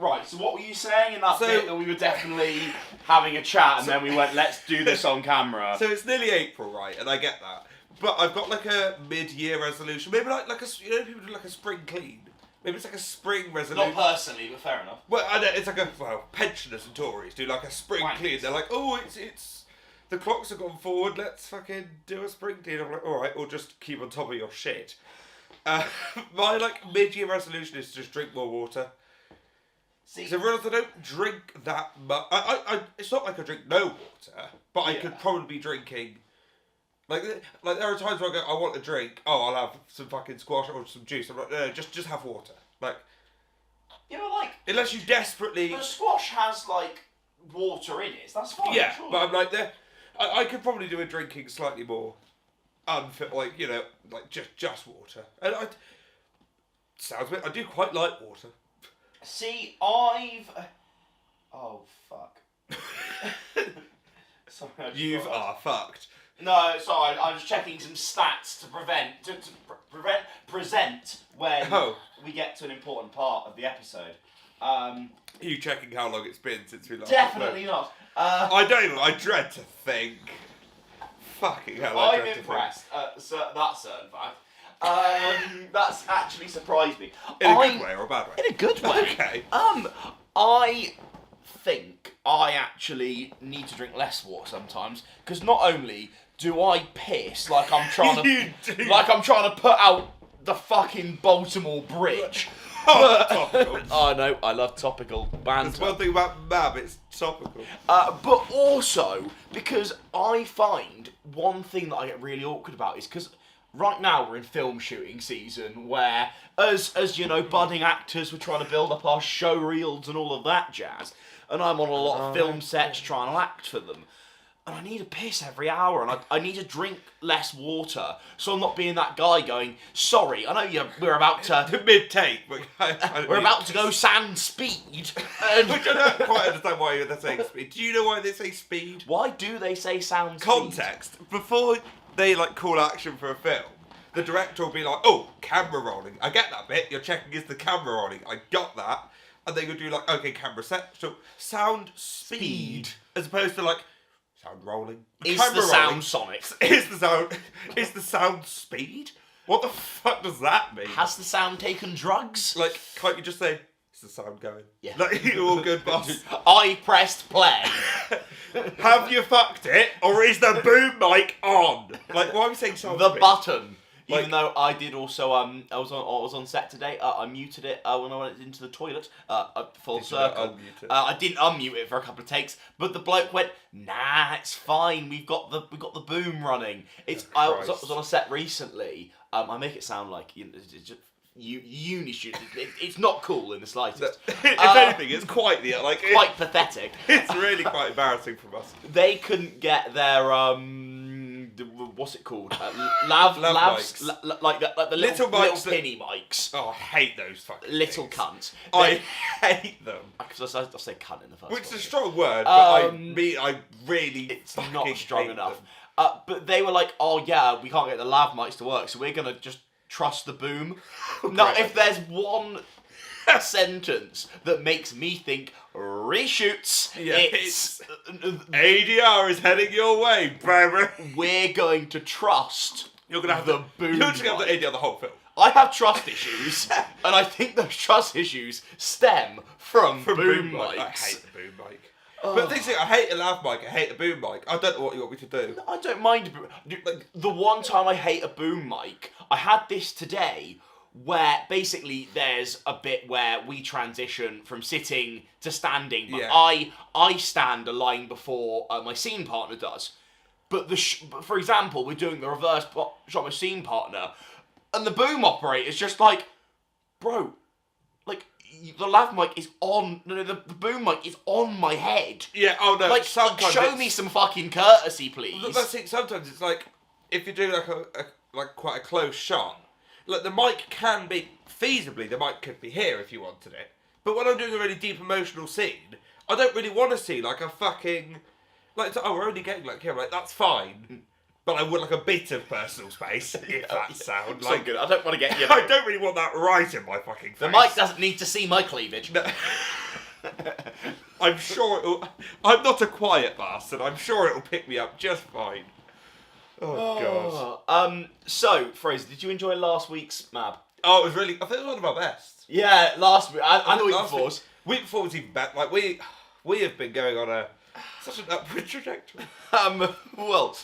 Right, so what were you saying in that bit that we were definitely having a chat and then we went, let's do this on camera? So it's nearly April, right? And I get that. But I've got like a mid-year resolution. Maybe like a, you know, people do like a spring clean. Maybe it's like a spring resolution. Not personally, but fair enough. Well, I know, it's like pensioners and Tories do like a spring clean. They're like, oh, it's the clocks have gone forward. Let's fucking do a spring clean. I'm like, all right, or just keep on top of your shit. My like mid-year resolution is to just drink more water. See, so realize I don't drink that much. It's not like I drink no water, but I could probably be drinking. Like there are times where I go, I want a drink. Oh, I'll have some fucking squash or some juice. I'm like, no, just have water. Like, yeah, but like, unless you desperately. But squash has like water in it. That's fine. Yeah, sure. but I'm like there. I could probably do a drinking slightly more unfit, like, you know, like just water. And sounds weird. I do quite like water. See, oh fuck. Sorry, You are fucked. No, sorry, I'm just checking some stats to present when we get to an important part of the episode. Are you checking how long it's been since we last Definitely not. I don't even, I dread to think. Fucking hell, I dread to think. I'm impressed at that certain fact. That's actually surprised me. In a good way or a bad way? In a good way. Okay. I think I actually need to drink less water sometimes, because not only do I piss like I'm trying to put out the fucking Baltimore Bridge. Oh no, I love topical banter. There's one thing about Mab, it's topical. But also because I find one thing that I get really awkward about is because right now we're in film shooting season where, as you know, budding actors, we're trying to build up our show reels and all of that jazz, and I'm on a lot of film sets trying to act for them. And I need a piss every hour, and I need to drink less water, so I'm not being that guy going, sorry, I know we're about to... Mid-take. We're about to go sand speed. And Which I don't quite understand why they're saying speed. Do you know why they say speed? why do they say sound speed? Context. Before they call action for a film, the director will be like, oh, camera rolling. I get that bit. You're checking is the camera rolling. I got that. And they would do okay, camera set. So sound speed. As opposed to sound rolling. Is Camera the rolling. sound sonic? Is the sound speed? What the fuck does that mean? Has the sound taken drugs? Can't you just say, is the sound going? Yeah. You're all good, boss. I pressed play. Have you fucked it? Or is the boom mic on? Why are we saying sound The speed? button. Even though I did also, I was on set today. I muted it when I went into the toilet. Full circle. I didn't unmute it for a couple of takes, but the bloke went, "Nah, it's fine. We've got the boom running." I was on a set recently. I make it sound like it's just uni shoot. It's not cool in the slightest. If anything, it's quite quite pathetic. It's really quite embarrassing from us. They couldn't get their what's it called? Lav mics. Like the little pinny mics. Oh, I hate those fucking little things. cunts. I hate them. Because I say cunt in the first. Which is one. a strong word, but I really it's not strong hate enough. them. But they were like, oh yeah, we can't get the lav mics to work, so we're gonna just trust the boom. Now, if there's one sentence that makes me think reshoots, it's ADR is heading your way, baby. We're going to trust. You're gonna have the boom. You're just gonna have to ADR the whole film. I have trust issues, and I think those trust issues stem from boom mics. I hate the boom mic. But the thing is, I hate a lav mic, I hate a boom mic. I don't know what you want me to do. No, I don't mind. The one time I hate a boom mic, I had this today, where basically there's a bit where we transition from sitting to standing, but I stand a line before my scene partner does. But for example, we're doing the reverse shot with scene partner, and the boom operator's just like, bro, the lav mic is on. No, the boom mic is on my head. Yeah. Oh no. Show me some fucking courtesy, please. That's it. Sometimes it's if you're doing quite a close shot, the mic can be feasibly the mic could be here if you wanted it. But when I'm doing a really deep emotional scene, I don't really want to see a fucking we're only getting here. That's fine. But I would a bit of personal space, if that sounds good. I don't want to get you. I don't really want that right in my fucking face. The mic doesn't need to see my cleavage. No. I'm sure it'll... I'm not a quiet bastard. I'm sure it'll pick me up just fine. Oh, God. So, Fraser, did you enjoy last week's Mab? Oh, it was really... I think it was one of our best. Yeah, last week. And the week last before. Week before was even better. Like, we have been going on such an upward trajectory. Well,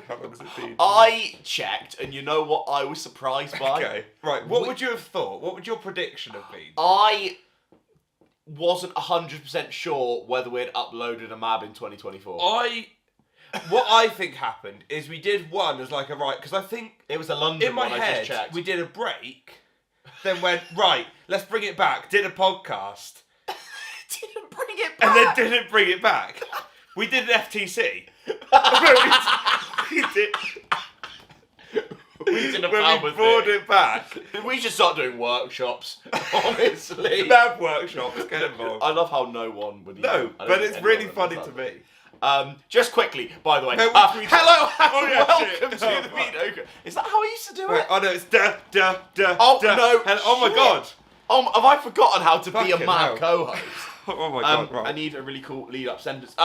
How long has it been? I checked, and you know what I was surprised by? Okay, right. What would you have thought? What would your prediction have been? I wasn't 100% sure whether we'd uploaded a Mab in 2024. What I think happened is we did one as like a right, because I think It was a London in my one, I head just checked. we did a break, then went right. Let's bring it back. Did a podcast, didn't bring it and back. then didn't bring it back. We did an FTC. we did. We did a When Mab we with brought it back. We should start doing workshops, honestly. Lab workshops, get involved. I love how no one would. No, I don't but think it's really anyone funny understands. to me. Just quickly, by the way. No, Hello and Oh, yeah, welcome shit. to Oh, the fuck. Mediocre. Is that how I used to do Right, it? oh no, it's da. Oh, da, no, And, oh my shit. God. Have I forgotten how to be a Fucking Mab hell. co-host? Oh my God. Right. I need a really cool lead-up sentence.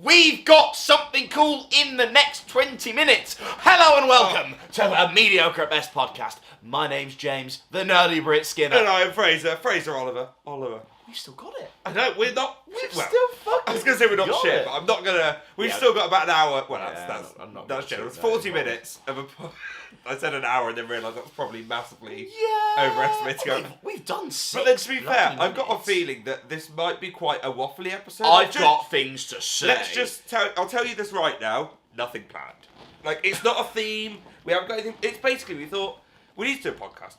We've got something cool in the next 20 minutes. Hello and welcome to a Mediocre at Best podcast. My name's James, the nerdy Brit Skinner. And I am Fraser. Fraser Oliver. We've still got it. I know, we're not... We've well, still fucking I was going to say we're not got shit, it. but I'm not going to... We've Yeah. still got about an hour... Well, Yeah, I'm not that's gonna generous. shoot that 40 anymore. minutes of a... I said an hour and then realised that was probably massively Yeah. overestimating. We've done 6. But then to be fair, bloody I've got a minutes. feeling that this might be quite a waffly episode. I've got things to say. Let's just tell... I'll tell you this right now. Nothing planned. Like, it's not a theme. We haven't got anything... It's basically, we thought, we need to do a podcast.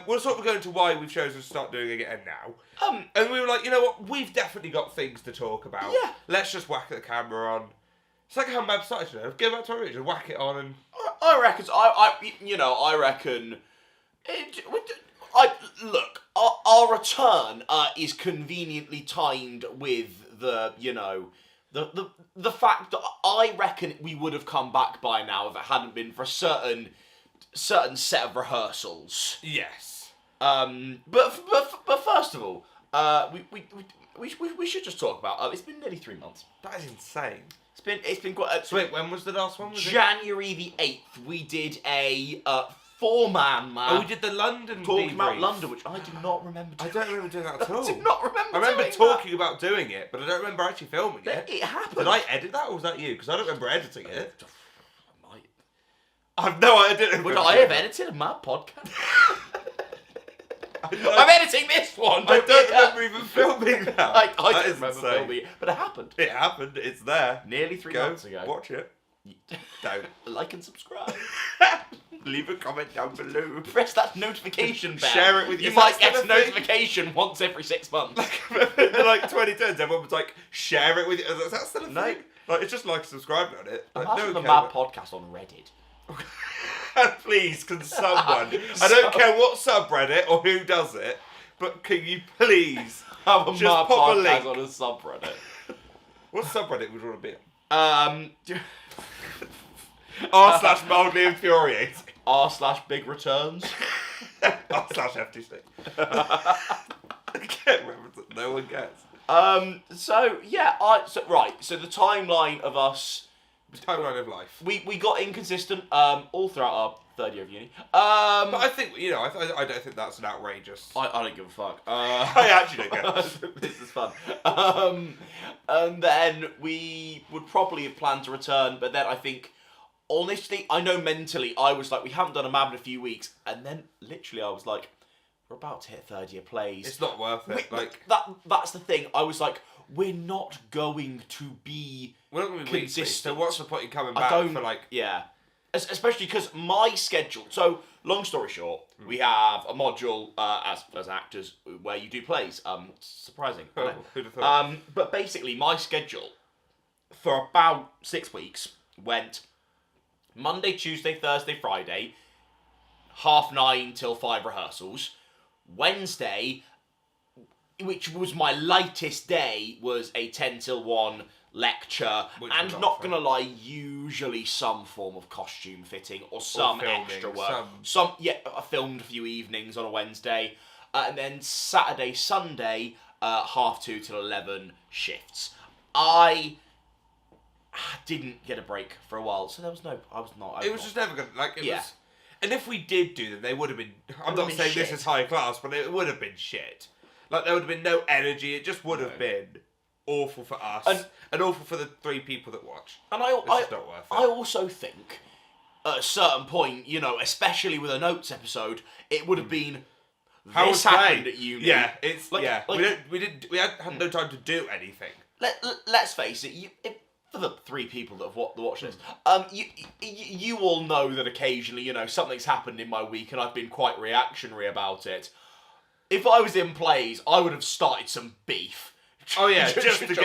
We'll sort of go into why we've chosen to start doing it again now. And we were like, you know what? We've definitely got things to talk about. Yeah. Let's just whack the camera on. It's like how Mab started, you know? Go back to our roots and whack it on and... I reckon. I reckon. Look. Our return is conveniently timed with the fact that I reckon we would have come back by now if it hadn't been for a certain set of rehearsals. Yes. But first of all, we should just talk about. It's been nearly 3 months. That is insane. It's been quite. So wait, when was the last one? Was January the 8th, we did a 4-man Mab. Oh, we did the London talking about debrief. London, which I do not remember doing. I don't remember doing that at all. I do not remember I remember doing talking about doing it, but I don't remember actually filming that. it. It happened. Did I edit that, or was that you? Because I don't remember editing it. I might. I've no idea. Would I have edited a Mab podcast? I'm editing this one. I don't remember even filming that. I That don't is remember insane. filming it, but it happened. It happened. It's there. Nearly 3 Go months ago. watch it. Don't. Like and subscribe. Leave a comment down below. Press that notification bell. Share it with you. your- might Is that get a still a thing? notification once every 6 months. In like 2010s, everyone was like, share it with you. Is that still a No. thing? Like, it's just like subscribe on it. Like, Imagine no the one Mab cares. podcast on Reddit. Please, can someone? I don't care what subreddit or who does it, but can you please Have a just Mab pop a podcast link? on a subreddit. What subreddit would you want to be Um, on? r/mildly infuriating. r/big returns. r/FTC. I can't remember. No one gets. So yeah, so the timeline of us, The timeline of life. we got inconsistent all throughout our third year of uni. But I think, you know, I don't think that's an outrageous. I don't give a fuck. I actually don't care. This is fun. And then we would probably have planned to return, but then I think, honestly, I know mentally I was like, we haven't done a Mab in a few weeks, and then literally I was like, we're about to hit third year plays. It's not worth it. That's the thing. I was like, we're not going to be we're not going to be weekly, consistent. so what's the point in coming I back don't for like... yeah. Especially because my schedule. So long story short, we have a module as actors where you do plays. Surprising. Oh, who'd have thought? But basically, my schedule for about 6 weeks went Monday, Tuesday, Thursday, Friday, 9:30 till 5 rehearsals. Wednesday, which was my lightest day, was a 10 till 1 lecture, Which and was not awful. gonna lie, usually some form of costume fitting or some filming, extra work. I filmed a few evenings on a Wednesday. and then Saturday, Sunday, 2:30 till 11 shifts. I didn't get a break for a while, so there was no. It was just never good. Like it was. And if we did do them, they would have been. I'm not saying this is high class, but it would have been shit. Like there would have been no energy. It just would have been awful for us and awful for the 3 people that watch. And it's just not worth it. I also think at a certain point, especially with a notes episode, it would have been. How this happened at uni. Yeah, it's we had no time to do anything. Let's face it. For the 3 people that have watched this, you all know that occasionally, something's happened in my week and I've been quite reactionary about it. If I was in plays, I would have started some beef. Oh yeah, just to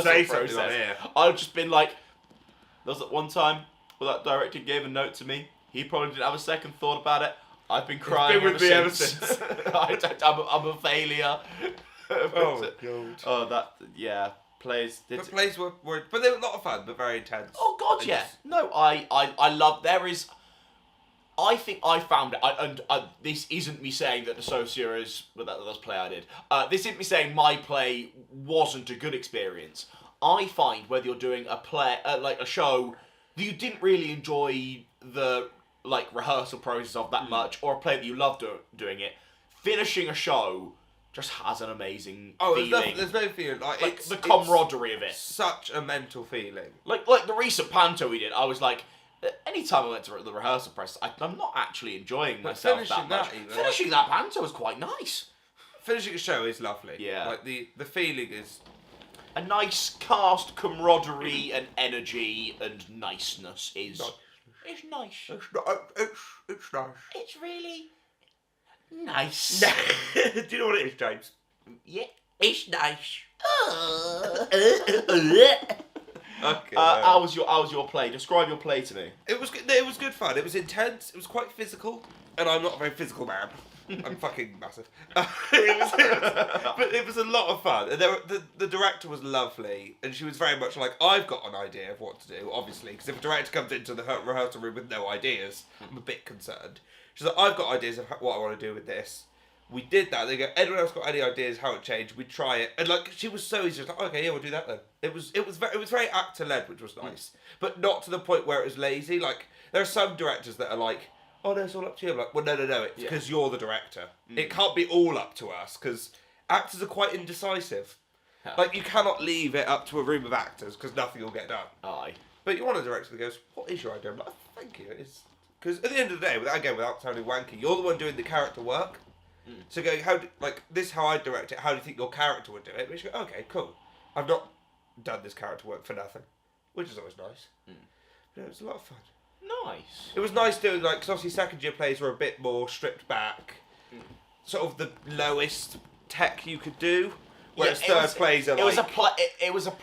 say something on here. I'd have just been like, there was that one time where that director gave a note to me. He probably didn't have a second thought about it. I've been crying ever since. I'm a failure. Oh my god. Oh, plays. The plays were, but they were a lot of fun, but very intense. Oh god, yeah. No, I love. There is. I think I found it, and this isn't me saying that the Socia is that's play I did. This isn't me saying my play wasn't a good experience. I find whether you're doing a play, like a show, that you didn't really enjoy the rehearsal process of that much, or a play that you love doing it, finishing a show just has an amazing feeling. There's no feeling. Like the camaraderie of it. Such a mental feeling. Like the recent panto we did, I was like, anytime I went to the rehearsal process, I'm not actually enjoying myself that much. Finishing that panto was quite nice. Finishing a show is lovely. Yeah. Like the feeling is... A nice cast camaraderie and energy and niceness is... It's nice. It's nice. It's really... nice. Do you know what it is, James? Yeah, it's nice. Okay. How was your play? Describe your play to me. It was good. It was good fun. It was intense. It was quite physical, and I'm not a very physical man. I'm fucking massive. But it was a lot of fun. And the director was lovely, and she was very much like, I've got an idea of what to do, obviously, because if a director comes into the rehearsal room with no ideas, I'm a bit concerned. She's like, I've got ideas of what I want to do with this. We did that. They go, anyone else got any ideas how it changed? We'd try it. And she was so easy. She was like, okay, yeah, we'll do that then. It was very actor led, which was nice. But not to the point where it was lazy. Like, there are some directors that are like, oh no, it's all up to you. I'm like, well, no, it's because you're the director. It can't be all up to us, because actors are quite indecisive. Like, you cannot leave it up to a room of actors, because nothing will get done. Aye. But you want a director that goes, what is your idea? I'm like, thank you. Because at the end of the day, without sounding wanky, you're the one doing the character work. So going, this is how I direct it, how do you think your character would do it? Which you go, okay, cool. I've not done this character work for nothing. Which is always nice. But it was a lot of fun. Nice. It was nice doing, because obviously second year plays were a bit more stripped back. Sort of the lowest tech you could do. Whereas third plays are It was a play.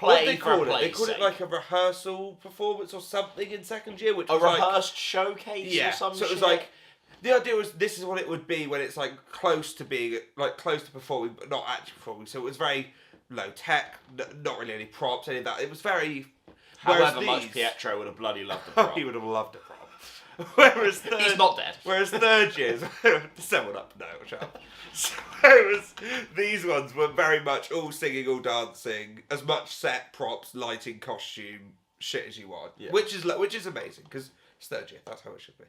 What did they call it? They called it like a rehearsal performance or something in second year, which was rehearsed showcase or something. So it was like, the idea was this is what it would be when it's close to being close to performing, but not actually performing. So it was very low tech, not really any props, any of that. It was very. However much Pietro would have bloody loved the prop. He would have loved a prop. Whereas he's not dead. Whereas third years, someone up, no, shut up. Whereas these ones were very much all singing, all dancing, as much set props, lighting, costume, shit as you want, which is amazing because it's third year. That's how it should be.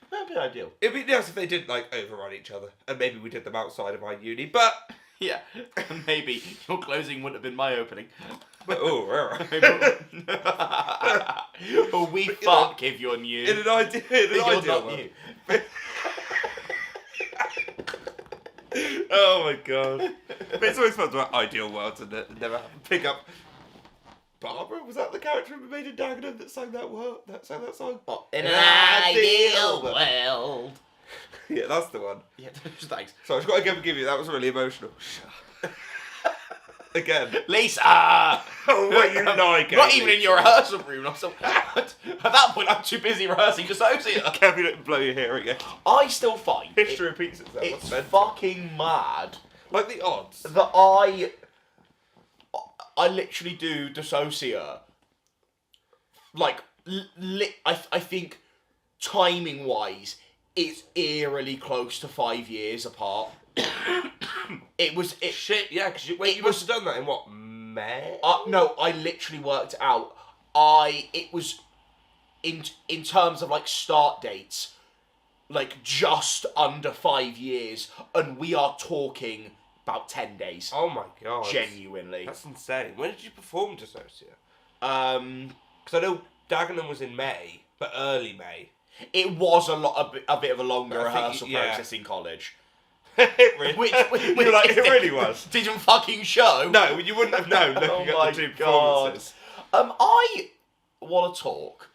That'd be ideal. It'd be nice if they didn't overrun each other, and maybe we did them outside of our uni. But yeah, maybe your closing wouldn't have been my opening. But we fuck if you're new. In an ideal new. Oh my god! But it's always fun to have ideal worlds and never pick up. Barbara, was that the character who made in Dagenham that sang that song? Oh, in an ideal world. Yeah, that's the one. Yeah, thanks. So I've got to give you that was really emotional. Again. Lisa! Oh, what you like? Not even in your rehearsal room. At that point, I'm too busy rehearsing Dissociate. Kevin, don't blow your hair again. I still find history repeats itself. It's fucking mad. Like the odds. That I literally do Dissociate. I think timing wise, it's eerily close to 5 years apart. Shit, yeah, because you must have done that in what, May? No, I literally worked it out. It was, in terms of, like, start dates, like, just under 5 years, and we are talking about 10 days. Oh my god. Genuinely. That's insane. When did you perform Dissociate? Because I know Dagenham was in May, but early May. it was a bit of a longer rehearsal yeah. process in college. It really, Which You're like, it really was. Didn't fucking show. No, you wouldn't have known looking at the two performances. I want to talk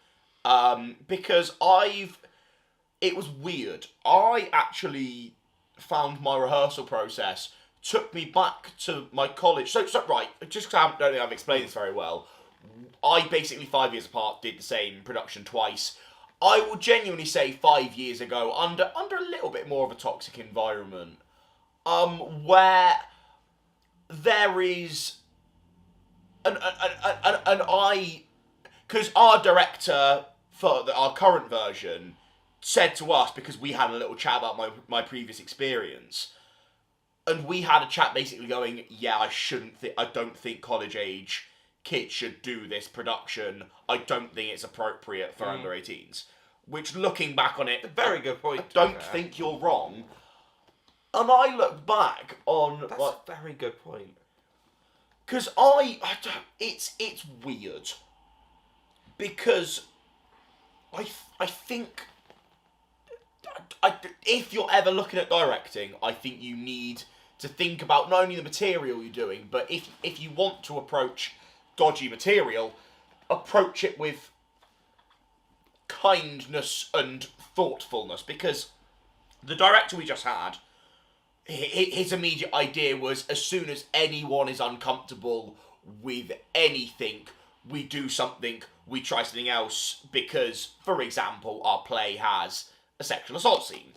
because it was weird. I actually found my rehearsal process took me back to my college. So right, just because I don't think I've explained this very well. I basically 5 years apart did the same production twice. I would genuinely say 5 years ago, under a little bit more of a toxic environment, where there is because our director for our current version said to us, because we had a little chat about my previous experience, and we had a chat basically going, yeah, I don't think college age kids should do this production. I don't think it's appropriate for under 18s. Which, looking back on it, very good point. I don't think you're wrong. And I look back on that's a very good point. Because it's weird. Because I think if you're ever looking at directing, I think you need to think about not only the material you're doing, but if you want to approach dodgy material, approach it with kindness and thoughtfulness, because the director we just had, his immediate idea was, as soon as anyone is uncomfortable with anything, we do something, we try something else, because, for example, our play has a sexual assault scene.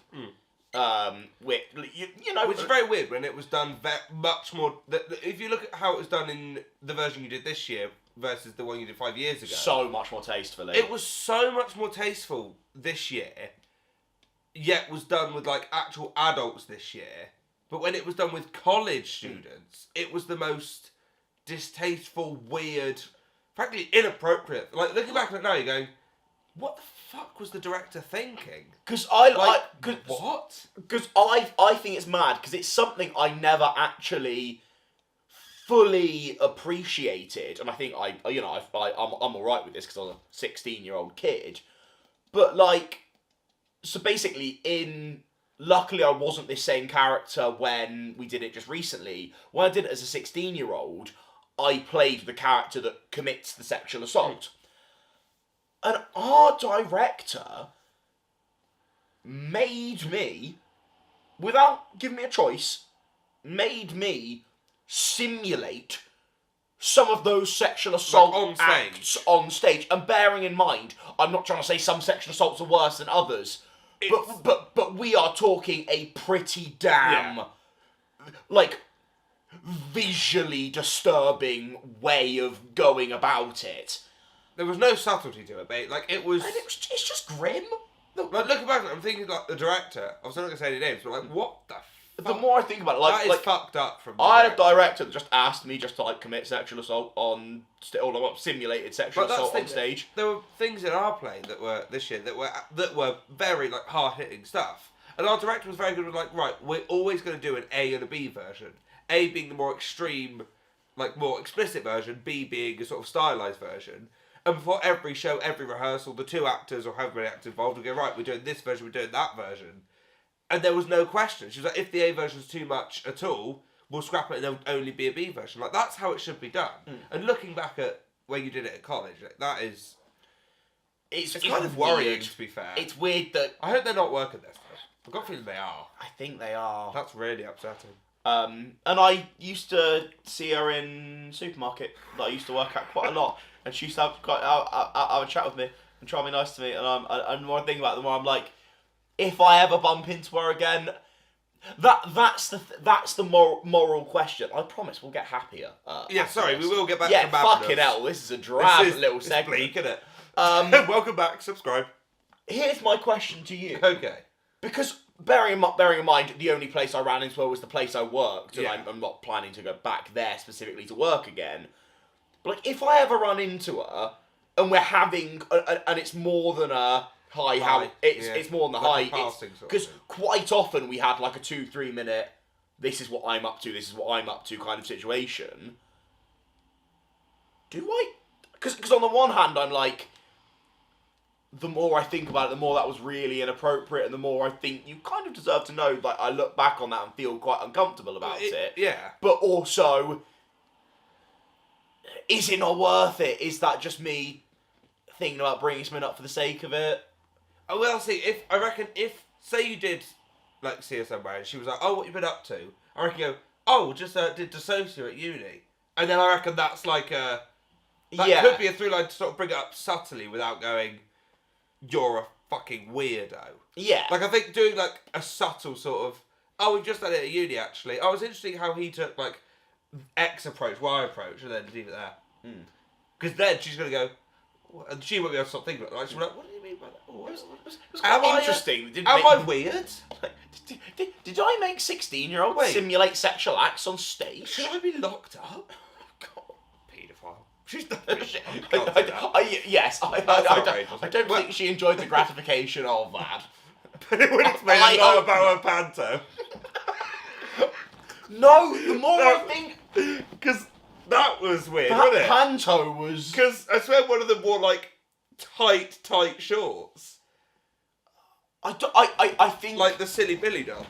Which is very weird when it was done much more. If you look at how it was done in the version you did this year versus the one you did 5 years ago, so much more tastefully. It was so much more tasteful this year, yet was done with like actual adults this year. But when it was done with college students, it was the most distasteful, weird, frankly inappropriate. Like, looking back at it now, you're going, what the fuck was the director thinking? Because what? Because I think it's mad, because it's something I never actually fully appreciated, and I think I'm alright with this because I was a 16-year-old kid. But so basically, luckily I wasn't this same character when we did it just recently. When I did it as a 16-year-old, I played the character that commits the sexual assault. And our director made me, without giving me a choice, simulate some of those sexual assault acts on stage. And bearing in mind, I'm not trying to say some sexual assaults are worse than others, but we are talking a pretty damn, visually disturbing way of going about it. There was no subtlety to it, mate. It's just grim. Looking back at it, I'm thinking, the director, I was not going to say any names, but what the fuck? The more I think about it, that is fucked up from the I had a director that just asked me just to, commit sexual assault simulated sexual assault on stage. There were things in our play that were, this year, that were very, hard-hitting stuff. And our director was very good with, right, we're always going to do an A and a B version. A being the more extreme, more explicit version, B being a sort of stylised version. And before every show, every rehearsal, the two actors or however many actors involved would go, right, we're doing this version, we're doing that version. And there was no question. She was like, if the A version's too much at all, we'll scrap it and there'll only be a B version. That's how it should be done. And looking back at where you did it at college, that is... It's kind of worrying, to be fair. It's weird that... I hope they're not working this stuff. I've got a feeling they are. I think they are. That's really upsetting. And I used to see her in supermarket that I used to work at quite a lot. And she used to have a chat with me and try to be nice to me. And the more I think about it, the more I'm like, if I ever bump into her again, that's the moral question. I promise we'll get happier. We will get back to the fucking hell, this is a drab little segment. Bleak, isn't it? Welcome back, subscribe. Here's my question to you. Okay. because bearing in mind, the only place I ran into her was the place I worked, and I'm not planning to go back there specifically to work again. But like, if I ever run into her, and we're having, and it's more than a it's more than the like hi, because quite often we had like a 2-3 minute, this is what I'm up to, this is what I'm up to kind of situation. Do I? Because on the one hand, I'm like, the more I think about it, the more that was really inappropriate, and the more I think you kind of deserve to know. Like, I look back on that and feel quite uncomfortable about it. Yeah. But also, is it not worth it? Is that just me thinking about bringing something up for the sake of it? Oh, well, see, if say you did, like, see her somewhere, and she was like, oh, what you been up to? I reckon you go, oh, just did Dissociate at uni. And then I reckon that's like a... That could be a through line to sort of bring it up subtly without going, you're a fucking weirdo. Yeah. Like, I think doing, like, a subtle sort of, oh, we've just done it at uni, actually. Oh, it was interesting how he took, like, X approach, Y approach, and then leave it there. Because then she's going to go, and she won't be able to stop thinking about it. Like, she'll be like, what do you mean by that? Oh, it was quite interesting. Am I weird? Did I make 16-year-olds simulate sexual acts on stage? Should I be locked up? God, paedophile. She's done shit. Yes, I don't think she enjoyed the gratification of that. But it would explain a lot about her panto. No, the more I think... Because that was weird, wasn't it? That panto was... Because I swear one of them wore, like, tight shorts. I think... Like the Silly Billy doll.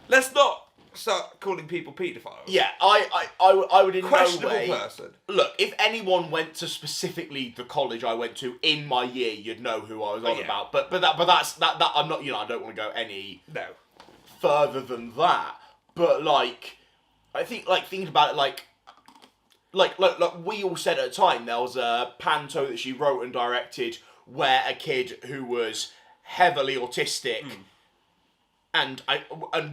Let's not start calling people paedophiles. Yeah, I would in Questionable no way... person. Look, if anyone went to specifically the college I went to in my year, you'd know who I was on about. But that's I'm not, I don't want to go any further than that. But like, I think like thinking about it, like we all said at the time, there was a panto that she wrote and directed where a kid who was heavily autistic. And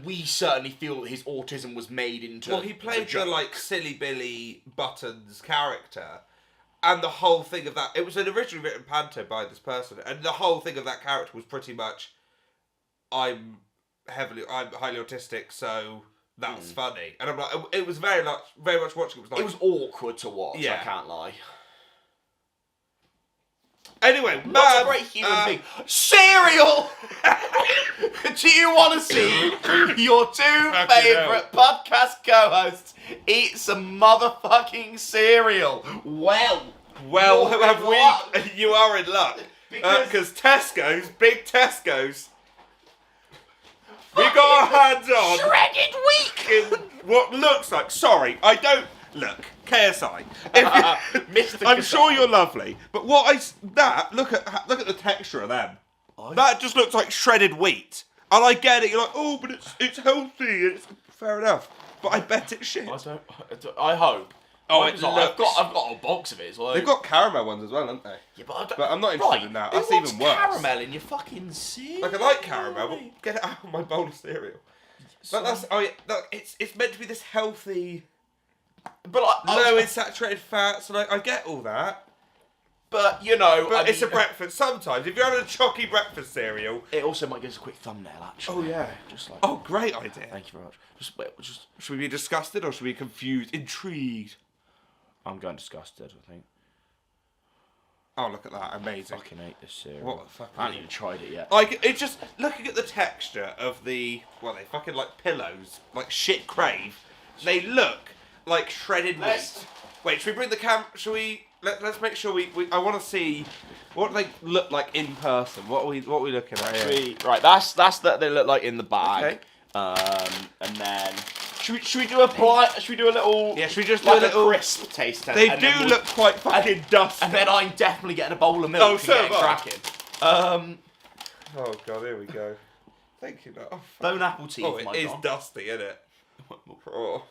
we certainly feel that his autism was made into... Well, he played the, like, Silly Billy Buttons character, and the whole thing of that... It was an originally written panto by this person, and the whole thing of that character was pretty much, I'm highly autistic, so that's funny. And I'm like, it was very much watching it. It was awkward to watch, I can't lie. Anyway, what a great human being. Cereal! Do you want to see your two favourite podcast co-hosts eat some motherfucking cereal? Well, have we? You are in luck. Because Tesco's, big Tesco's, we got our hands on shredded wheat in what looks like. Sorry, I don't look. KSI. I'm sure you're lovely, but look at the texture of them. That just looks like shredded wheat. And I get it. You're like, oh, but it's healthy. It's fair enough. But I bet it's shit. I hope. Oh, I've got a box of it as well. They've got caramel ones as well, haven't they? Yeah, but I'm not interested in that. That's even worse. Caramel in your fucking cereal. Like, I like caramel, but get it out of my bowl of cereal. But it's meant to be this healthy, but low in saturated fats, and I get all that. But it's a breakfast. Sometimes, if you're having a chalky breakfast cereal, it also might give us a quick thumbnail. Actually, oh yeah, just like great idea. Thank you very much. Just should we be disgusted or should we be confused, intrigued? I'm going disgusted, I think. Oh, look at that! Amazing. I fucking hate this cereal. What the fuck? I haven't even tried it yet. Like, it's just looking at the texture of they fucking like pillows, like shit crave. They look like shredded wheat. Wait, should we bring the Should we? Let's make sure we I want to see what they look like in person. What are we looking at here? Right, that's that they look like in the bag. Okay. And then should we do a little? Yeah, should we just like do a little crisp taste test? They do look quite fucking dusty. And then I'm definitely getting a bowl of milk and getting cracking. Oh god, here we go. Thank you. Oh, bone apple teeth. Oh, it is dusty, isn't it? Oh.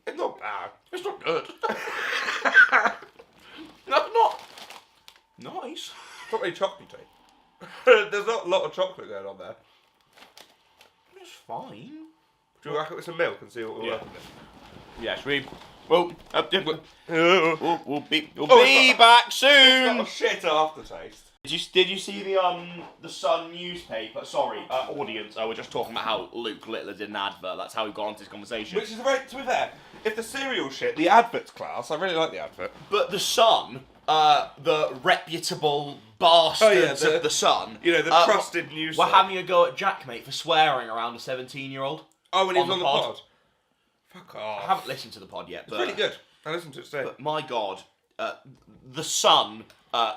It's not bad. It's not good. That's not nice. It's not really chocolatey. There's not a lot of chocolate going on there. It's fine. Do you whack it with some milk and see what we're working with? Yeah, should we We'll be back soon. It's got a shit aftertaste. Did you see the Sun newspaper? Sorry, audience. We're just talking about how Luke Littler did an advert. That's how we got onto this conversation. Which is very, to be fair, if the cereal shit, the advert's class. I really like the advert. But the Sun, the reputable bastards of the Sun, you know, the trusted news. We're having a go at Jack, mate, for swearing around a 17-year-old. Oh, when he was on the pod. Fuck off. I haven't listened to the pod yet, but it's really good. I listened to it today. But my God, the Sun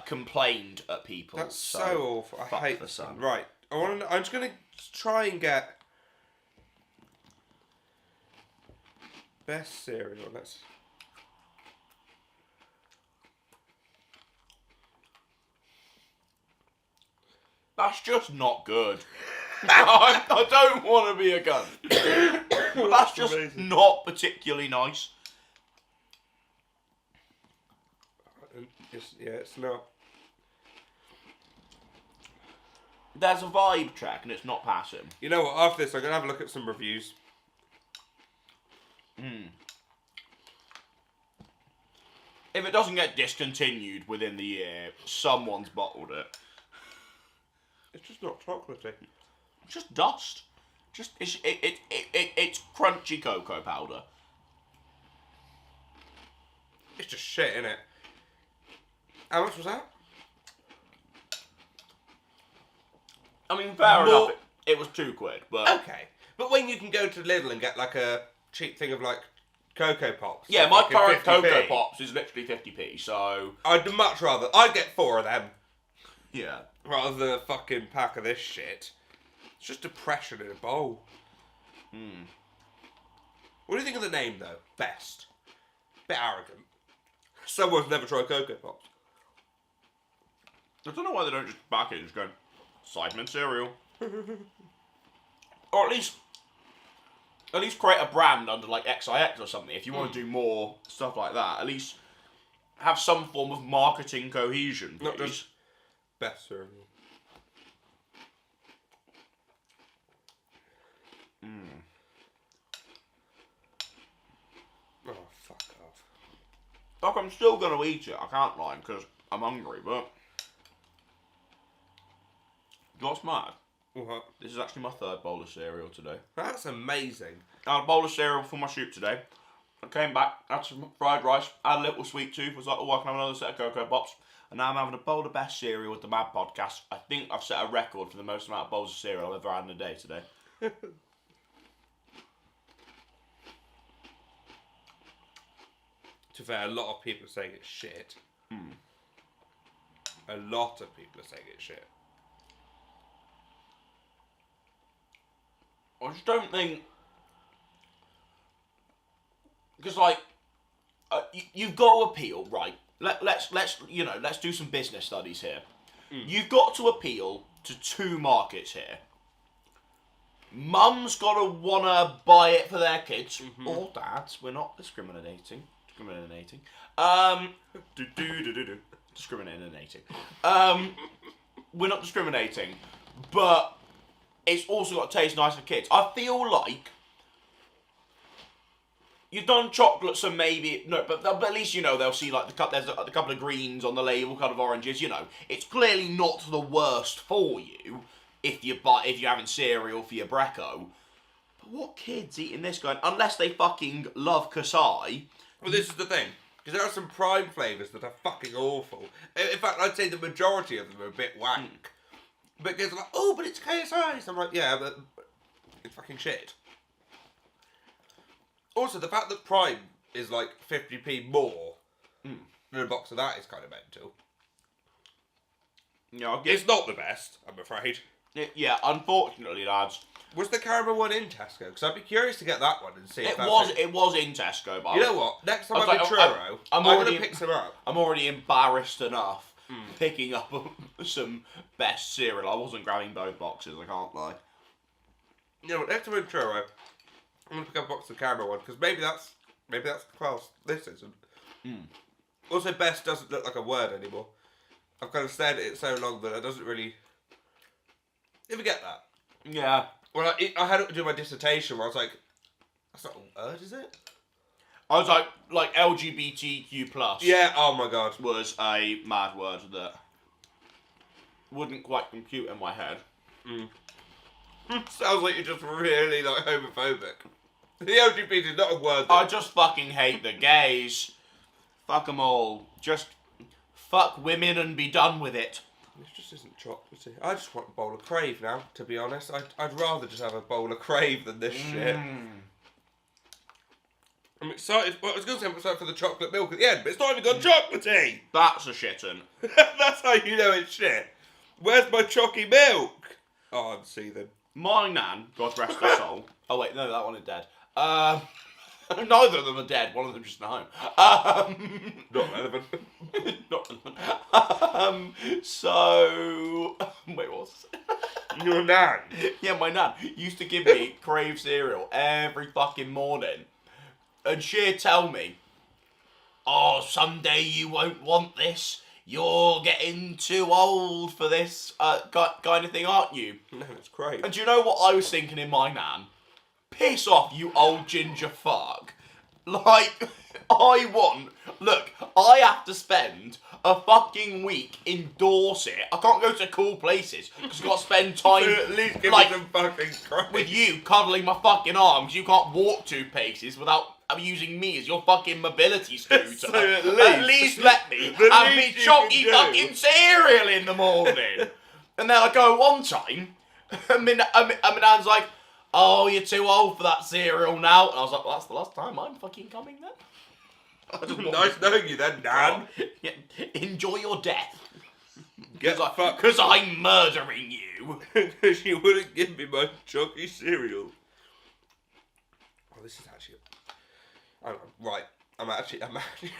complained at people. That's so awful. I hate the Sun. Right, I'm just gonna try and get best cereal. That's just not good. I don't want to be a gun. But that's just amazing. Not particularly nice. It's not. There's a vibe check and it's not passing. You know what? After this, I'm gonna have a look at some reviews. If it doesn't get discontinued within the year, someone's bottled it. It's just not chocolatey. It's just dust. It's crunchy cocoa powder. It's just shit, innit? How much was that? I mean, fair enough. It was £2, but okay. But when you can go to Lidl and get like a cheap thing of like Cocoa Pops. Yeah, my current Cocoa Pops is literally 50p. So I'd much rather. I'd get 4 of them. Yeah. Rather than a fucking pack of this shit. It's just depression in a bowl. What do you think of the name though? Best. Bit arrogant. Someone's never tried Cocoa Pops. I don't know why they don't just back it and just go, Sidemen cereal. Or at least create a brand under like XIX or something. If you want to do more stuff like that, at least have some form of marketing cohesion. Please. Not just best cereal. Oh, fuck off. Like, I'm still going to eat it, I can't lie, because I'm hungry, but... You know what's mad? What? This is actually my 3rd bowl of cereal today. That's amazing. I had a bowl of cereal for my soup today. I came back, had some fried rice, had a little sweet tooth, was like, oh, I can have another set of Cocoa Pops. And now I'm having a bowl of best cereal with the Mad Podcast. I think I've set a record for the most amount of bowls of cereal I've ever had in a day today. To be fair, a lot of people are saying it's shit. A lot of people are saying it's shit. I just don't think... Because, like, you've got to appeal, right? Let's do some business studies here. You've got to appeal to 2 markets here. Mum's got to want to buy it for their kids. Or dads. We're not discriminating. Discriminating. We're not discriminating. But it's also got to taste nice for kids. I feel like you've done chocolate, so maybe no, but at least you know they'll see like there's a couple of greens on the label, kind of oranges. You know, it's clearly not the worst for you if you're having cereal for your brekko. But what kid's eating this going? Unless they fucking love Kasai. Well, this is the thing. Because there are some prime flavours that are fucking awful. In fact, I'd say the majority of them are a bit wank. Because they're like, oh, but it's KSI. So I'm like, yeah, but it's fucking shit. Also, the fact that Prime is like 50p more than a box of that is kind of mental. Yeah, it's not the best, I'm afraid. Yeah, unfortunately, lads. Was the caramel one in Tesco? Because I'd be curious to get that one and see if it was in Tesco. But you know what? Next time I'm in Truro, I'm going to pick some up. I'm already embarrassed enough picking up some best cereal. I wasn't grabbing both boxes, I can't lie. You know what? Next time I'm in Truro, I'm going to pick up a box of the caramel one, because maybe that's the class this isn't. Also, best doesn't look like a word anymore. I've kind of stared at it so long that it doesn't really... You ever get that? Yeah. Well, I had to do my dissertation where I was like, that's not a word, is it? I was like LGBTQ plus. Yeah, oh my god. Was a mad word that wouldn't quite compute in my head. Sounds like you're just really like homophobic. The LGBT is not a word. I just fucking hate the gays. Fuck them all. Just fuck women and be done with it. This just isn't chocolatey. I just want a bowl of Crave now, to be honest. I'd rather just have a bowl of Crave than this shit. I'm excited. Well, I was going to say I'm excited for the chocolate milk at the end, but it's not even got chocolatey. That's a shittin'. That's how you know it's shit. Where's my chalky milk? Oh, I'm seething. My nan, God rest her soul. Oh wait, no, that one is dead. Neither of them are dead. One of them just in a home. Not relevant. Not relevant. So, wait, what's Your nan? Yeah, my nan used to give me Crave cereal every fucking morning, and she'd tell me, "Oh, someday you won't want this. You're getting too old for this kind of thing, aren't you?" No, it's Crave. And do you know what I was thinking in my nan? Piss off, you old ginger fuck. Like, I have to spend a fucking week in Dorset. I can't go to cool places because I've got to spend time So at least give me some fucking Crave. with you cuddling my fucking arms. You can't walk 2 paces without using me as your fucking mobility scooter. So at least let me have me chalky fucking cereal in the morning. And then I go one time, and my nan's like, "Oh, you're too old for that cereal now." And I was like, "Well, that's the last time I'm fucking coming then." Nice knowing you then, Nan. Yeah, enjoy your death. Get fucked. Because I'm murdering you. Because you wouldn't give me my chalky cereal. Oh, this is actually... right. I'm actually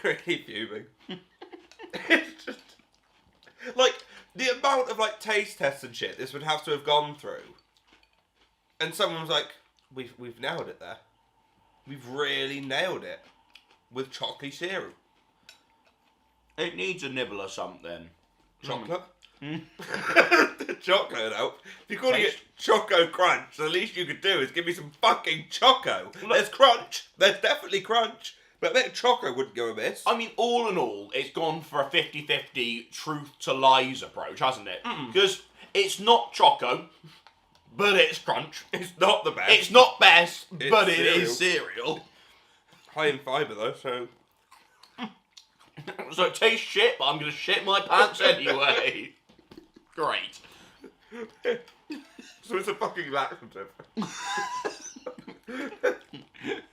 really fuming. It's just... Like, the amount of, like, taste tests and shit this would have to have gone through. And someone was like, we've nailed it there. We've really nailed it. With chocolate cereal. It needs a nibble or something. Chocolate? Chocolate would help. If you're calling it Choco Crunch, the least you could do is give me some fucking Choco. There's crunch. There's definitely crunch. But a bit of Choco wouldn't go amiss. I mean, all in all, it's gone for a 50-50 truth to lies approach, hasn't it? Because it's not Choco, but it's crunch. It's not the best. It's not best, It's but cereal. it is cereal. High in fibre though, so... So it tastes shit, but I'm going to shit my pants anyway. Great. So it's a fucking laxative.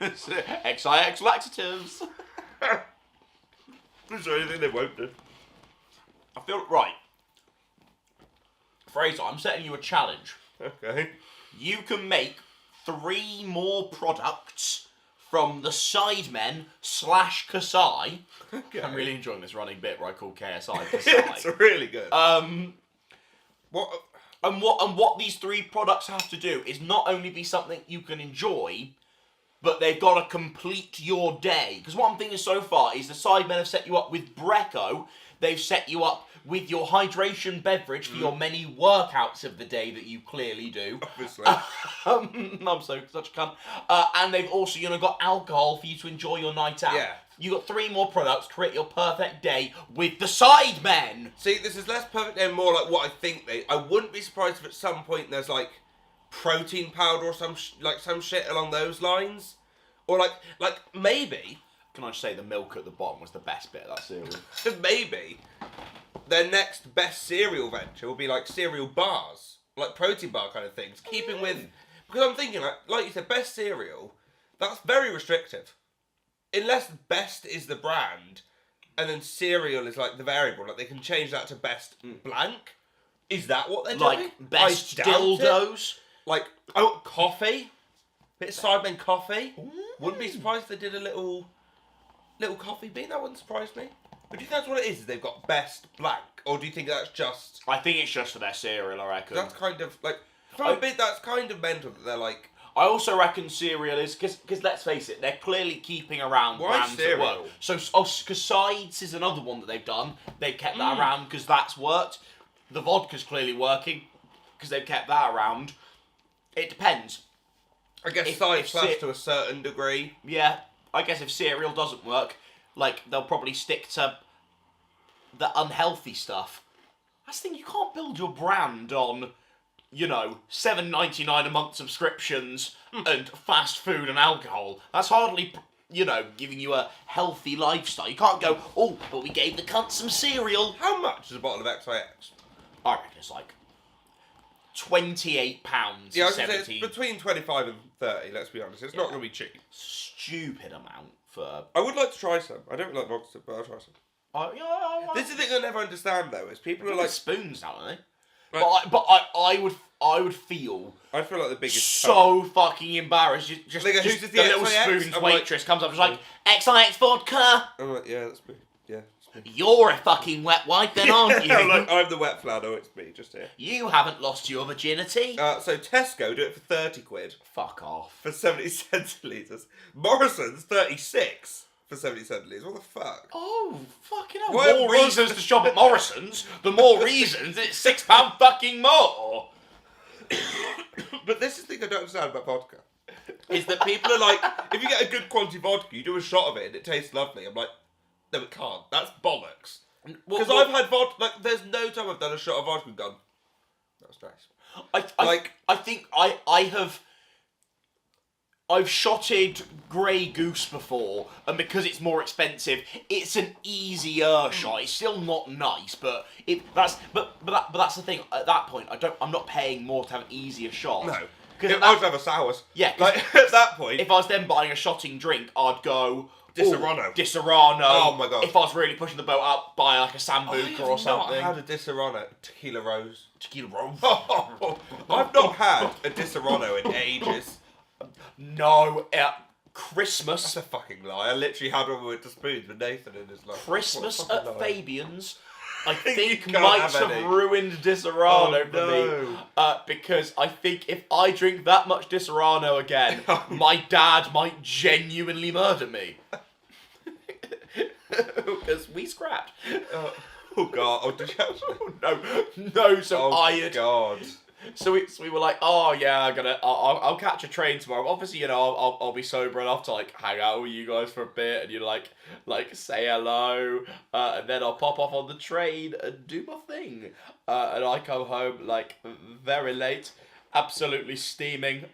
XIX laxatives. Is there anything they won't do? I feel right. Fraser, I'm setting you a challenge. Okay. You can make 3 more products from the Sidemen / Kasai. Okay. I'm really enjoying this running bit where I call KSI It's Kasai. really good. What? And what these 3 products have to do is not only be something you can enjoy, but they've got to complete your day. Because what I'm thinking so far is the Sidemen have set you up with Brecco. They've set you up with your hydration beverage for your many workouts of the day that you clearly do. Obviously. I'm such a cunt. And they've also, got alcohol for you to enjoy your night out. Yeah. You got 3 more products, create your perfect day with the Sidemen. See, this is less perfect and more like what I think I wouldn't be surprised if at some point there's like protein powder or some shit along those lines. Or like maybe... Can I just say the milk at the bottom was the best bit of that cereal? Maybe their next best cereal venture will be like cereal bars, like protein bar kind of things, keeping with... Because I'm thinking, like you said, best cereal, that's very restrictive. Unless best is the brand, and then cereal is like the variable, like they can change that to best blank. Is that what they're doing? Like best I doubt dildos? it. Like, coffee? Bit of Sidemen coffee? Wouldn't be surprised if they did a little coffee bean. That wouldn't surprise me. But do you think that's what it is? They've got best blank, or do you think that's just? I think it's just for their cereal. I reckon. That's kind of like for a bit. That's kind of mental that they're like. I also reckon cereal is because let's face it, they're clearly keeping around Why brands cereal? that work. So because Sides is another one that they've done. They've kept that around because that's worked. The vodka's clearly working because they've kept that around. It depends. I guess If Sides plus it- to a certain degree. Yeah. I guess if cereal doesn't work, like, they'll probably stick to the unhealthy stuff. That's the thing, you can't build your brand on, $7.99 a month subscriptions and fast food and alcohol. That's hardly, giving you a healthy lifestyle. You can't go, oh, but we gave the cunt some cereal. How much is a bottle of XIX? I reckon it's like £28. Yeah, I was going to say, it's between 25 and 30, let's be honest. It's not going to be cheap. Stupid amount for... I would like to try some. I don't like Monster, but I'll try some. This is the thing I never understand, though, is people are like... spoons now, aren't they? Right. But I would feel... I'd feel like the biggest... So fucking embarrassed. Just like, just who's the little XIX? spoons I'm waitress comes up and is like, XIX vodka! I'm like, yeah, that's me. Yeah, it's me. You're a fucking wet wipe then, aren't you? I'm the wet flannel, it's me, just here. You haven't lost your virginity. So Tesco do it for 30 quid. Fuck off. For 70 centilitres. Morrison's 36 for 70 centilitres. What the fuck? Oh, fucking hell. What More reasons to shop at Morrison's. The more reasons, it's £6 fucking more. But this is the thing I don't understand about vodka. Is that people are like, if you get a good quality vodka, you do a shot of it and it tastes lovely. I'm like, no, it can't. That's bollocks. Because I've had vodka, like, there's no time I've done a shot of vodka and gone, that was nice. I think I've shotted Grey Goose before, and because it's more expensive, it's an easier shot. It's still not nice, but that's the thing. At that point, I'm not paying more to have an easier shot. No, because I would have a sours. Yeah, like at that point, if I was then buying a shotting drink, I'd go Disaronno. Disaronno. Oh my god! If I was really pushing the boat up, buy like a Sambuca or something. I've not had a Disaronno. Tequila Rose. Tequila Rose. I've not had a Disaronno in ages. No, Christmas. That's a fucking lie. I literally had one with the spoons with Nathan in his life. Christmas at Fabian's, I think might have ruined Disaronno for me. Because I think if I drink that much Disaronno again, my dad might genuinely murder me. Because we scrapped. Oh god! Oh, did you actually? No. So oh god! So we were like, oh yeah, I'll catch a train tomorrow. Obviously, I'll be sober enough to like hang out with you guys for a bit, and you like say hello, and then I'll pop off on the train and do my thing. And I come home like very late, absolutely steaming.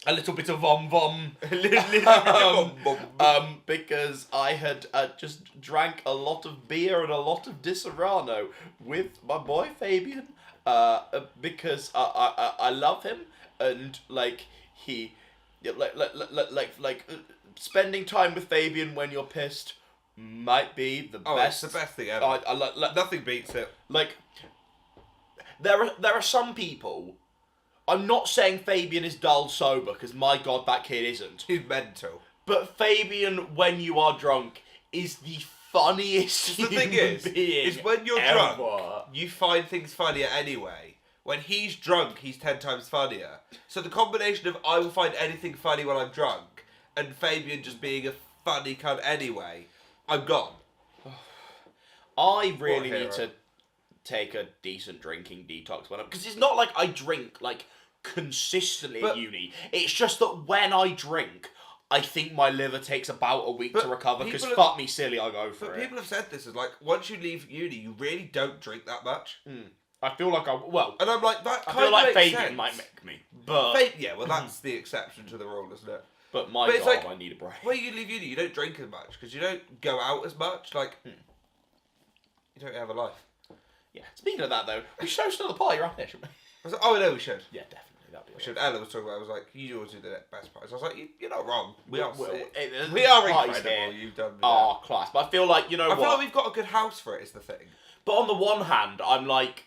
A little bit of vom because I had just drank a lot of beer and a lot of Disaronno with my boy Fabian. Because I love him, and like he spending time with Fabian when you're pissed might be the best. It's the best thing ever. Nothing beats it. Like there are some people. I'm not saying Fabian is dull sober, because my god, that kid isn't. He's mental. But Fabian, when you are drunk, is the funniest the thing is when you're ever. drunk, you find things funnier anyway. When he's drunk, he's 10 times funnier. So the combination of I will find anything funny when I'm drunk, and Fabian just being a funny cunt anyway, I'm gone. I really need to take a decent drinking detox when because it's not like I drink like consistently at uni. It's just that when I drink, I think my liver takes about a week to recover, because fuck me silly, I go for it. But people have said this, is like, once you leave uni, you really don't drink that much. I feel like and I'm like, that kind I feel like of makes Fabian sense. might make me, but... Yeah, well that's the exception to the rule, isn't it? But my god, like, I need a break. When you leave uni, you don't drink as much, because you don't go out as much, like, you don't have a life. Yeah, speaking of that though, we should host another party around here, shouldn't we? I was like, oh no, we should. Yeah, definitely. Ella was talking about. I was like, "You always do the best prize." I was like, "You're not wrong. We are incredible. You've done class." But I feel like I feel like we've got a good house for it. Is the thing. But on the one hand, I'm like,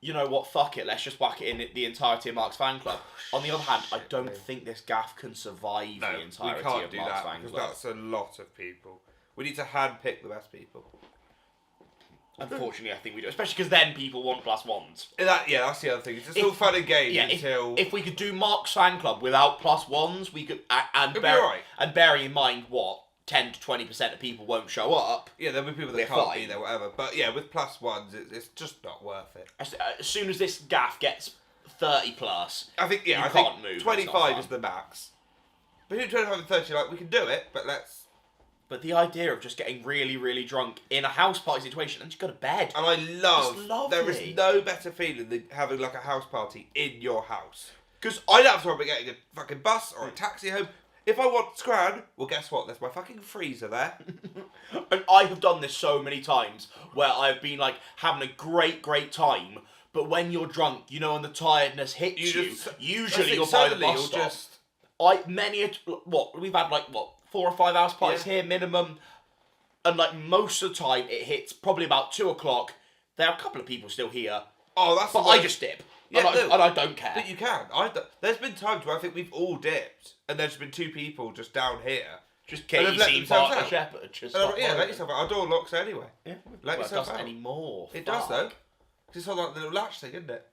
you know what? Fuck it. Let's just whack it in the entirety of Mark's fan club. On the other hand, I don't think this gaff can survive the entirety of Mark's fan club. That's a lot of people. We need to handpick the best people. Unfortunately, I think we do, especially because then people want +1s. That's the other thing. It's just all fun and games until... If we could do Mark's fan club without +1s, we could... And bearing in mind, 10 to 20% of people won't show up. Yeah, there'll be people that can't be there, whatever. But yeah, with +1s, it's just not worth it. As soon as this gaff gets 30+, I think, you can't move. 25 is the max. between 25 and 30, like, we can do it, but let's... But the idea of just getting really, really drunk in a house party situation and just go to bed. And I love... It's lovely. There is no better feeling than having, like, a house party in your house. Because I don't have to worry about getting a fucking bus or a taxi home. If I want scran, well, guess what? There's my fucking freezer there. And I have done this so many times where I've been, like, having a great, great time, but when you're drunk, you know, and the tiredness hits you, usually you're by the bus stop. We've had, like, 4 or 5 hours parties here, minimum, and, like, most of the time it hits probably about 2 o'clock. There are a couple of people still here. Oh, that's... But I just dip. Yeah, and I don't care. But you can. There's been times where I think we've all dipped, and there's been 2 people just down here. Just Casey, Parker, Shepherd. Let yourself out. Our door locks anyway. Yeah. Let yourself out. It doesn't anymore. It does, though. Because it's on like the little latch thing, isn't it?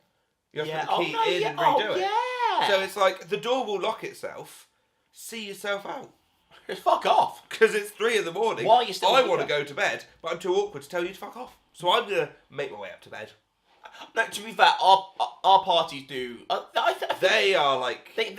You have to put the key in and redo it. Yeah. So it's like, the door will lock itself. See yourself out. Just fuck off. Because it's 3 in the morning. Why are you still I want to go to bed, but I'm too awkward to tell you to fuck off. So I'm going to make my way up to bed. No, to be fair, our parties do. They are like... They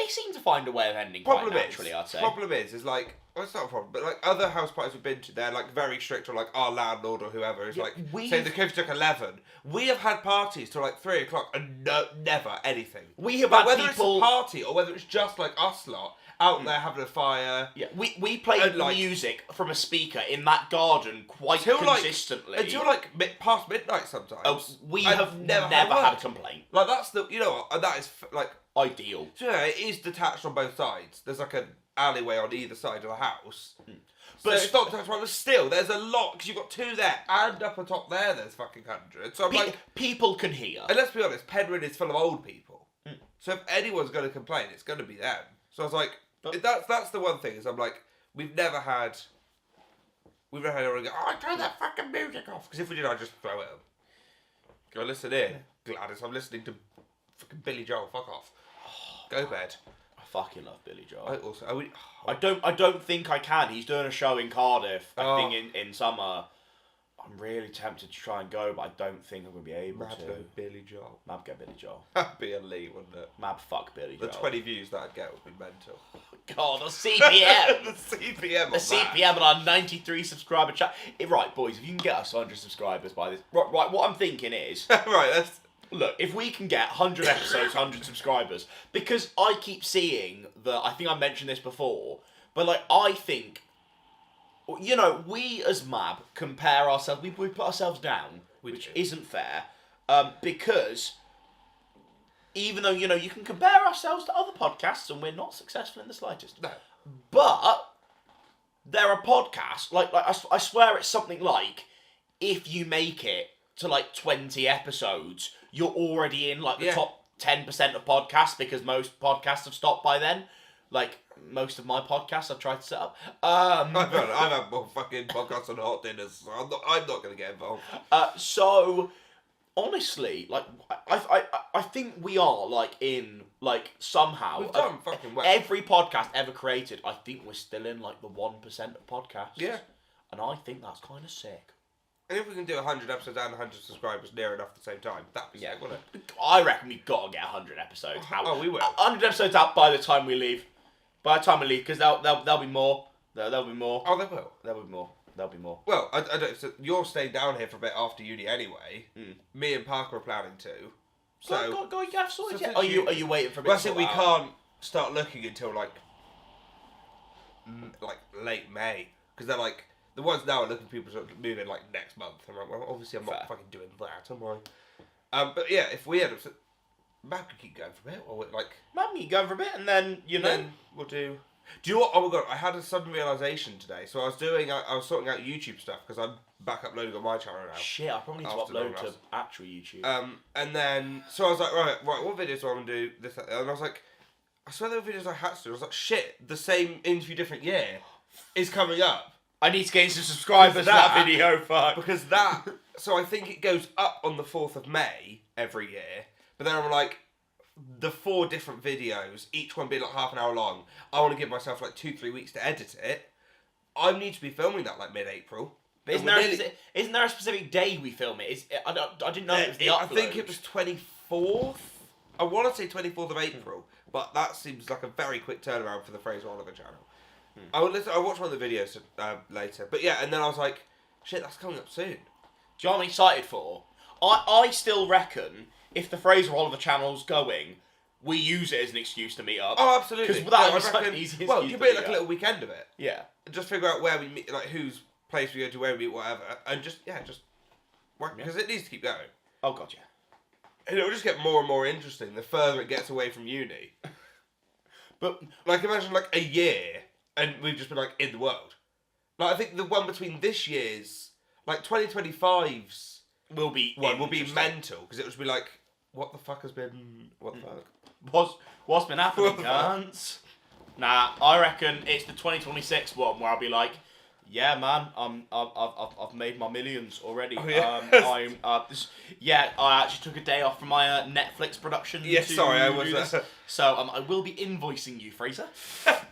seem to find a way of ending quite naturally, I'd say. Problem is like... Well, it's not a problem, but like other house parties we've been to, they're like very strict, or like our landlord or whoever is like saying the coach took 11. We have had parties till like 3 o'clock and never anything. We have had whether people... it's a party or whether it's just like us lot out there having a fire. Yeah, we played music from a speaker in that garden quite consistently until like past midnight sometimes. We have never had a complaint. Like that's the that is like ideal. So yeah, it is detached on both sides. There's like an alleyway on either side of the house. But it's not detached, but still, there's a lot, because you've got 2 there, and up on top there's fucking 100. So I'm like... People can hear. And let's be honest, Penryn is full of old people. So if anyone's going to complain, it's going to be them. So I was like, that's the one thing, is I'm like, we've never had anyone go, oh, turn that fucking music off. Because if we did, I'd just throw it up. Go listen in. Gladys, I'm listening to fucking Billy Joel, fuck off. Go bed. I fucking love Billy Joel. I I don't think I can. He's doing a show in Cardiff, I think in summer. I'm really tempted to try and go, but I don't think I'm going to be able to. Go Billy Joel. Mab get Billy Joel. That'd be elite, wouldn't it? Mab fuck Billy Joel. The 20 views that I'd get would be mental. God, the CPM! The CPM. The CPM on our 93 subscriber chat. Right, boys, if you can get us 100 subscribers by this... Right, what I'm thinking is... Look, if we can get 100 episodes, 100 subscribers, because I keep seeing that, I think I mentioned this before, but like, I think, you know, we as Mab compare ourselves, we put ourselves down, which isn't fair, because even though, you know, you can compare ourselves to other podcasts and we're not successful in the slightest. No. But there are podcasts, like I swear it's something like, if you make it to like 20 episodes, you're already in like the top 10% of podcasts, because most podcasts have stopped by then. Like most of my podcasts I've tried to set up. I've had more fucking podcasts on hot dinners, so I'm not going to get involved. So honestly, like I think we are like in like somehow we've done fucking well. Every podcast ever created, I think we're still in like the 1% of podcasts. Yeah. And I think that's kind of sick. And if we can do 100 episodes and 100 subscribers near enough at the same time, that'd be sick, wouldn't it? I reckon we've got to get 100 episodes out. Oh, we will. 100 episodes out by the time we leave. Because there'll be more. There'll be more. Oh, there will. There'll be more. There'll be more. Well, I don't. So you're staying down here for a bit after uni anyway. Me and Parker are planning to. So go you have sorted yet? Are you waiting for a bit? Well, I think we can't start looking until like late May, because they're like. The ones now are looking for people to move in like next month. I'm like, well, obviously I'm not fucking doing that, am I? But yeah, if we end up, Matt could keep going for a bit, or like Matt can keep going for a bit, and then then we'll do. Do you know what? Oh my god, I had a sudden realization today. So I was sorting out YouTube stuff because I'm back uploading on my channel now. Shit, I probably need to upload to actual YouTube. And then so I was like, right, what videos do I want to do? This, that, and I was like, I swear there were videos I had to do. I was like, shit, the same interview, different year is coming up. I need to gain some subscribers for that video, fuck. Because that... So I think it goes up on the 4th of May every year. But then I'm like, the 4 different videos, each one being like half an hour long, I want to give myself like 2-3 weeks to edit it. I need to be filming that like mid-April. But isn't there a specific day we film it? I didn't know it was the upload. I think it was 24th. I want to say 24th of April, but that seems like a very quick turnaround for the Fraser Oliver channel. I watched one of the videos later, but yeah, and then I was like, shit, that's coming up soon. Do you know what I'm excited for? I still reckon if the Fraser Oliver channel's going, we use it as an excuse to meet up. Oh, absolutely. Because that is like an easy well, excuse you to make meet like a up. little weekend of it. Yeah. Just figure out where we meet, like whose place we go to, where we meet, whatever, and just work because it needs to keep going. Oh god, yeah. And it'll just get more and more interesting the further it gets away from uni. But like, imagine like a year and we've just been like in the world. Like, I think the one between this year's, like 2025's will be mental because it would be like, what the fuck has been? What the fuck? What's been happening, cunts? Nah, I reckon it's the 2026 one where I'll be like, yeah, man, I've made my millions already. Oh, yeah. I actually took a day off from my Netflix production. Yes, sorry, I was this. So I will be invoicing you, Fraser.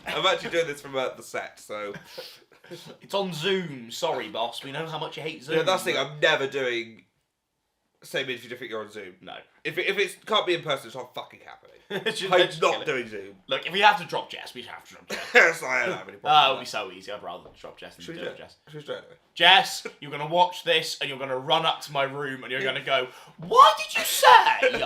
I'm actually doing this from the set, so it's on Zoom. Sorry, boss. We know how much you hate Zoom. Yeah, that's the thing. I'm never doing same interview if you're on Zoom. No. If it can't be in person, it's not fucking happening. I'm not doing Zoom. Look, if we have to drop Jess, we have to drop Jess. Yes, I don't have any problem. It would be so easy. I'd rather drop Jess than do it, Jess. Should we do it? Jess, you're going to watch this and you're going to run up to my room and you're going to go, why did you say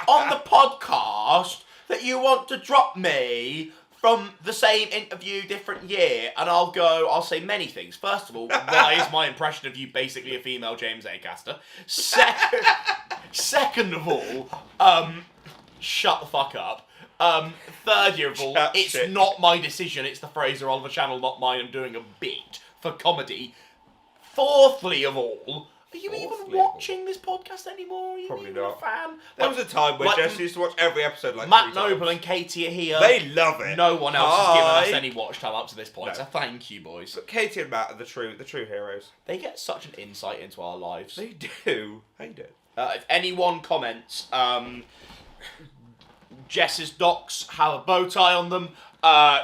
on the podcast that you want to drop me from the same interview, different year? And I'll say many things. First of all, why is my impression of you basically a female James Acaster? Second of all, shut the fuck up. Third year of all, it's not my decision. It's the Fraser Oliver channel, not mine. I'm doing a bit for comedy. Fourthly of all, are you even watching this podcast anymore? Are you Probably even not. a fan? There was a time where Jess used to watch every episode like Matt 3 times. Noble and Katie are here. They love it. No one else has given us any watch time up to this point, No. so thank you, boys. But Katie and Matt are the true heroes. They get such an insight into our lives. They do. They do. If anyone comments, Jess's docs have a bow tie on them.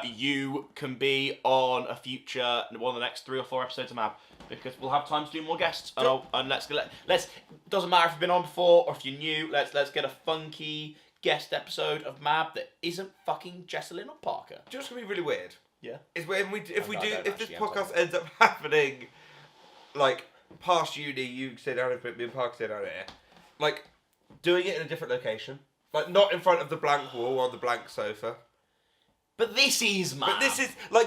You can be on a future one of the next 3 or 4 episodes of Mab because we'll have time to do more guests. And let's doesn't matter if you've been on before or if you're new. Let's get a funky guest episode of Mab that isn't fucking Jesselyn or Parker. Do you know what's gonna be really weird? Yeah. Is when if this podcast ends up happening, like past uni, you stay down here, me and Parker stay down here, like doing it in a different location, like not in front of the blank wall on the blank sofa. But this is Mab. But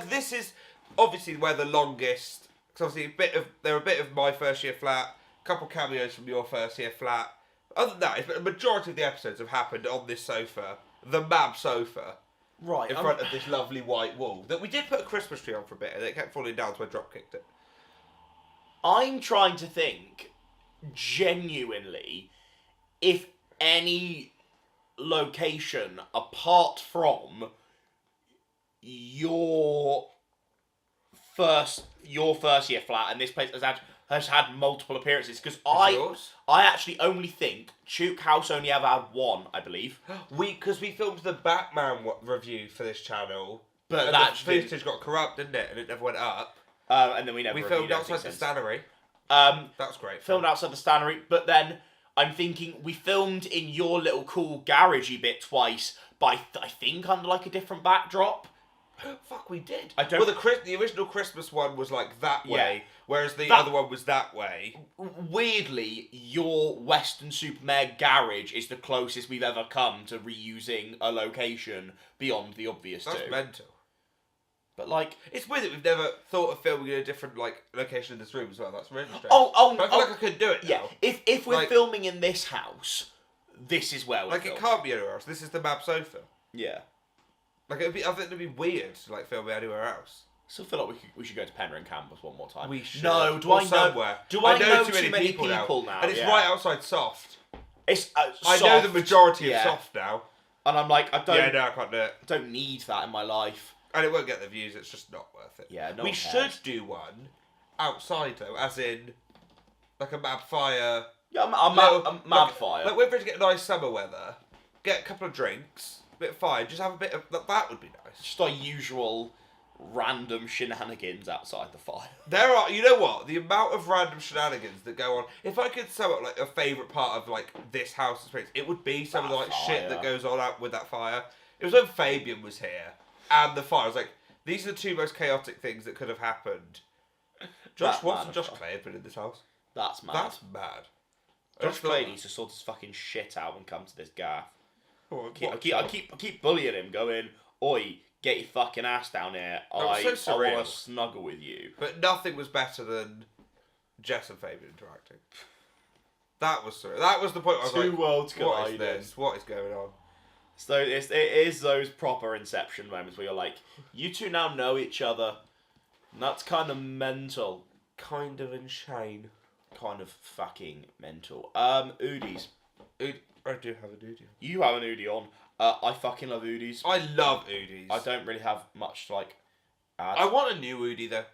this is obviously where the longest. Because obviously they're a bit of my first year flat, a couple cameos from your first year flat. Other than that, the majority of the episodes have happened on this sofa, the Mab sofa. Right. In front of this lovely white wall that we did put a Christmas tree on for a bit and it kept falling down so I drop kicked it. I'm trying to think genuinely if any location apart from your first year flat and this place has had multiple appearances because I actually only think Chuke House only ever had one, I believe. Because we filmed the Batman review for this channel, but that footage got corrupt, didn't it? And it never went up. And then we filmed outside the Stannery. That's great. Filmed outside the Stannery, but then I'm thinking we filmed in your little cool garagey bit twice, but I think under like a different backdrop. Fuck, we did. Well, the original Christmas one was like that way, whereas the other one was that way. Weirdly, your Western Supermare garage is the closest we've ever come to reusing a location beyond the obvious two. That's mental. But like, it's weird that we've never thought of filming in a different like location in this room as well. That's really strange. But I feel like I could do it now. Yeah, if we're filming in this house, this is where we're filming. It can't be anywhere else. This is the Mab sofa. Yeah. Like I think it'd be weird to like film anywhere else. I still feel like we should go to Penryn campus one more time. We should. No, I know too many people now? And it's right outside Soft. It's Soft. I know the majority of Soft now. And I'm like, I can't do it. I don't need that in my life. And it won't get the views. It's just not worth it. Yeah, we should do one outside though, as in like a Mab fire. Yeah, a Mab fire. Like we're going to get nice summer weather, get a couple of drinks, a bit of fire, just have a bit of that would be nice. Just our usual random shenanigans outside the fire. There are, you know what? The amount of random shenanigans that go on. If I could sum up like a favourite part of like this house experience, it would be some of the like shit that goes on out with that fire. It was when Fabian was here and the fire. I was like, these are the two most chaotic things that could have happened. Josh Watson, Josh Clay have been in this house. That's mad. That's mad. Josh Clay needs to sort his fucking shit out and come to this gaff. Oh, I keep bullying him, going, oi, get your fucking ass down here. I want to snuggle with you. But nothing was better than Jess and Fabian interacting. That was surreal. That was the point. I was Two like, worlds colliding. What is this? What is going on? So it is those proper Inception moments where you're like, you two now know each other. And that's kind of mental. Kind of insane. Kind of fucking mental. Oodies. I do have an Oodie. You have an Oodie on. I fucking love Oodies. I love Oodies. I don't really have much to like add. I want a new Oodie though.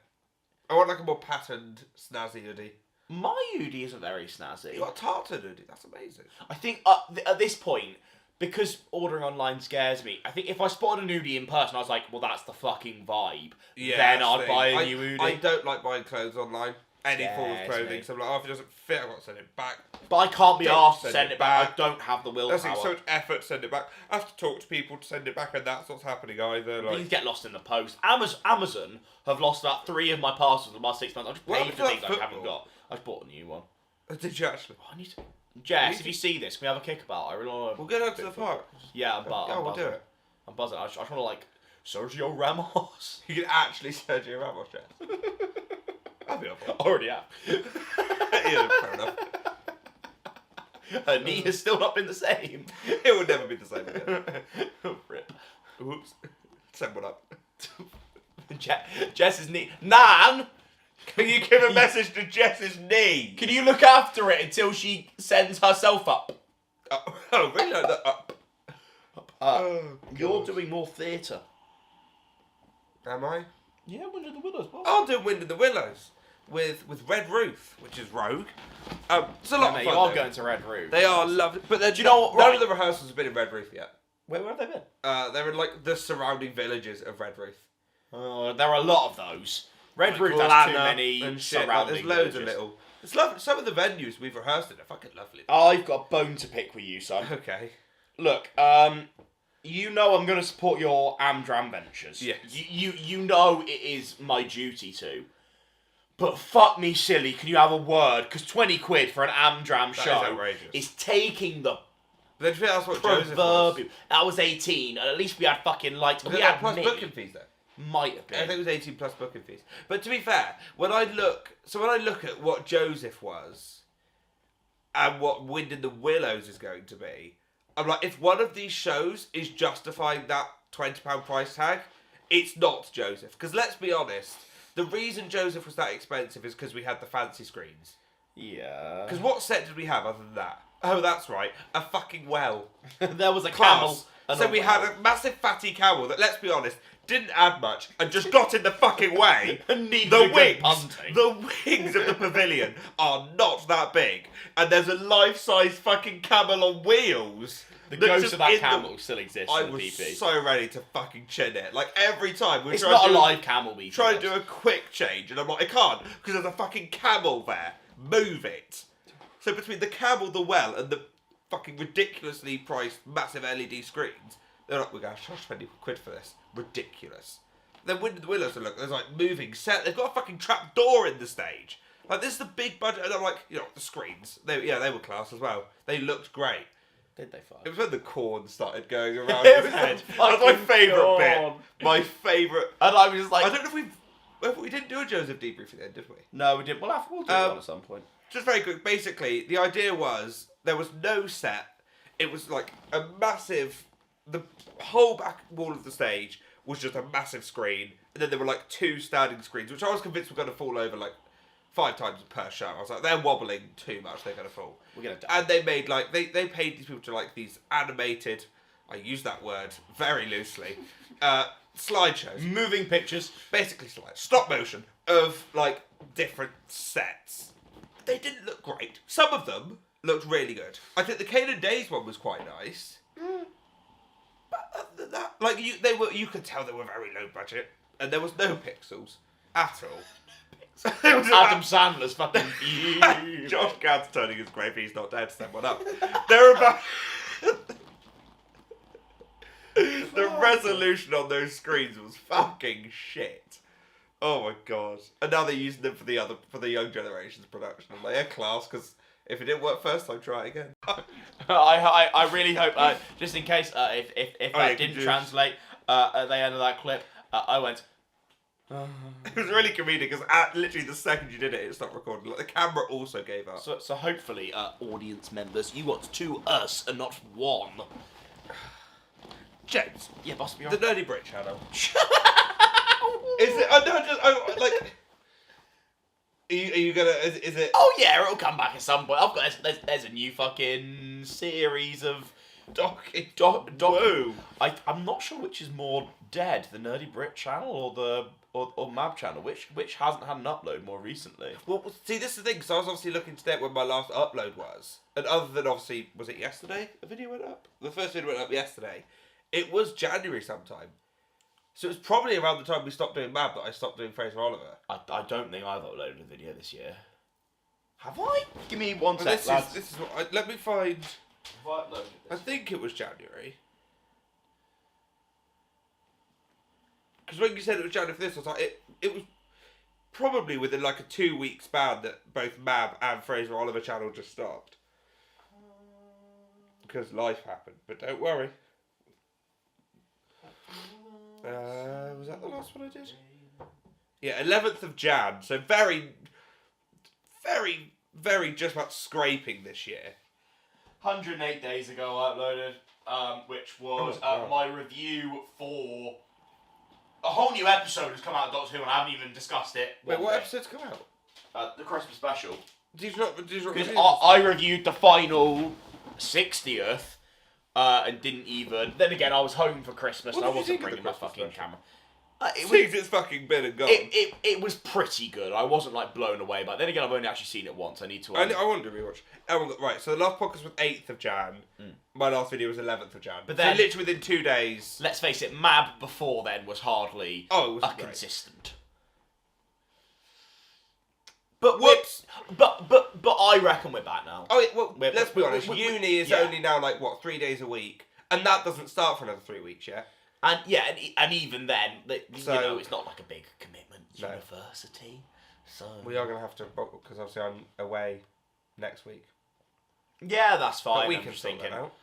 I want like a more patterned, snazzy hoodie. My Oodie isn't very snazzy. You got a tartan hoodie. That's amazing. I think at this point, because ordering online scares me, I think if I spotted an Oodie in person, I was like, well, that's the fucking vibe. Yeah, then I'd buy a new Oodie. I don't like buying clothes online. Any form of clothing. So I'm like, oh, if it doesn't fit, I've got to send it back. But I can't be asked to send it back. I don't have the willpower. That's so much effort to send it back. I have to talk to people to send it back, and that's what's happening either. Like, things get lost in the post. Amazon have lost about 3 of my parcels in the last 6 months. I've just paid for things I haven't got. I just bought a new one. Did you actually? Oh, I need to... Jess, if you see this, can we have a kickabout? I really want to... We'll get out to the park. Yeah, I'm buzzing. We'll do it. I'm buzzing. I just want to, like, Sergio Ramos. You can actually Sergio Ramos, Jess. I'll be up for it. Already have. Yeah, fair enough. Her knee has still not been the same. It would never be the same again. Rip. Oops. Send one up. Jess's knee. Nan! Can you give a message to Jess's knee? Can you look after it until she sends herself up? Oh, really? Like that up. You're doing more theatre. Am I? Yeah, Wind in the Willows. Boss. I'll do Wind in the Willows with Red Roof, which is Rogue. It's a lot of fun. You are going to Red Roof. They are lovely. But do you know what? None of the rehearsals have been in Red Roof yet. Where have they been? They're in like the surrounding villages of Red Roof. There are a lot of those. Red Roof has too many surrounding There's loads villages. of little. It's lovely. Some of the venues we've rehearsed in are fucking lovely. I've got a bone to pick with you, son. Okay. Look, you know I'm going to support your Amdram ventures. Yes. You know it is my duty to. But fuck me silly, can you have a word? Because 20 quid for an Amdram show is taking the But then that's what Joseph was. That was 18, and at least we had fucking lights. We had plus booking fees though. Might have been. I think it was 18 plus booking fees. But to be fair, when I look at what Joseph was and what Wind in the Willows is going to be, I'm like, if one of these shows is justifying that £20 price tag, it's not Joseph. Because let's be honest, the reason Joseph was that expensive is because we had the fancy screens. Yeah. Because what set did we have other than that? Oh, that's right, a fucking well. There was a camel. So we had a massive fatty camel that, let's be honest, didn't add much and just got in the fucking way. The wings of the pavilion are not that big, and there's a life-size fucking camel on wheels. The ghost of that camel still exists in the PP. I was so ready to fucking chin it. Like every time it's not a live camel. We try to do a quick change, and I'm like, I can't because there's a fucking camel there. Move it. So between the camel, the well, and the fucking ridiculously priced massive LED screens, they're like, we're going to charge 20 quid for this. Ridiculous. Then Wind in the Willows, look, there's like moving set. They've got a fucking trap door in the stage. Like, this is the big budget. And I'm like, you know, the screens. They were class as well. They looked great. Did they fuck? It was when the corn started going around his head. That was my favourite bit. My favourite. And I was just like, I don't know if we didn't do a Joseph debrief at the end, did we? No, we didn't. We'll do one at some point. Just very quick. Basically, the idea was there was no set. It was like a massive. The whole back wall of the stage was just a massive screen, and then there were like 2 standing screens, which I was convinced were going to fall over like 5 times per show. I was like, they're wobbling too much; they're going to fall. We're going to die. And they made like they paid these people to like these animated. I use that word very loosely. Slideshows, moving pictures, basically stop motion of like different sets. They didn't look great. Some of them looked really good. I think the Canaan Days one was quite nice. But other than that, like you could tell they were very low budget. and there was no pixels at all. Adam Sandler's fucking huge. Josh Gad's turning his grave, he's not dead, set one up. They're about... The resolution on those screens was fucking shit. Oh my god. And now they're using them for the young generation's production. I'm like, yeah, class, because if it didn't work first time, try it again. I really hope, just in case, if that didn't translate at the end of that clip, I went... It was really comedic because literally the second you did it, it stopped recording. Like the camera also gave up. So hopefully, audience members, you got 2 us and not 1. James, yeah, boss me the Nerdy Brit channel. Is it? Like. Are you gonna? Is it? Oh yeah, it'll come back at some point. I've got there's a new fucking series of Whoa. I'm not sure which is more dead, the Nerdy Brit channel or Mab channel, which hasn't had an upload more recently. Well, see, this is the thing, because I was obviously looking today at when my last upload was, and other than obviously, was it yesterday a video went up? The first video went up yesterday. It was January sometime. So it was probably around the time we stopped doing Mab that I stopped doing Fraser Oliver. I don't think I've uploaded a video this year. Have I? Give me one sec, This lads. is what let me find. Have I uploaded this? I think it was January. Because when you said it was January for this, I was like, it was probably within like a 2-week span that both Mab and Fraser Oliver channel just stopped. Because life happened, but don't worry. Was that the last one I did? Yeah, 11th of Jan. So very, very, very just about scraping this year. 108 days ago I uploaded, which was my review for... A whole new episode has come out of Doctor Who and I haven't even discussed it. Wait, what episode's come out? The Christmas special. Did you not Because I reviewed the final 60th and didn't even... Then again, I was home for Christmas and I wasn't bringing my fucking camera. It's fucking been and gone. It was pretty good. I wasn't like blown away, but then again, I've only actually seen it once. I need to. I want to rewatch. Right, so the last podcast was 8th of Jan. My last video was 11th of Jan. But then, so literally within 2 days. Let's face it, Mab before then was hardly consistent. But whoops. But I reckon we're back now. Oh, well, let's be honest. Uni is only now like 3 days a week, and that doesn't start for another 3 weeks yet. And and even then, it's not like a big commitment. No. University, so we are going to have to, because obviously I'm away next week. Yeah, that's fine. But we I'm can just sort that thinking. out.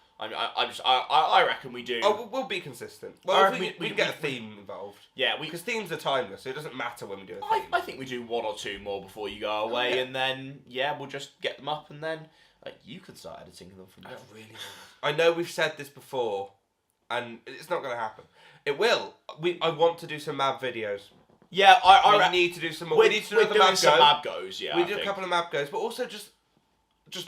I reckon we do. Oh, we'll be consistent. Well, we can get a we- theme involved. Yeah, Because themes are timeless, so it doesn't matter when we do a theme. I think we do 1 or 2 more before you go away, and then we'll just get them up, and then you could start editing them from there. I know we've said this before, and it's not going to happen. It will. I want to do some Mab videos. Yeah, we need to do some more. We need to do some Mab goes. Yeah, we do a couple of Mab goes, but also just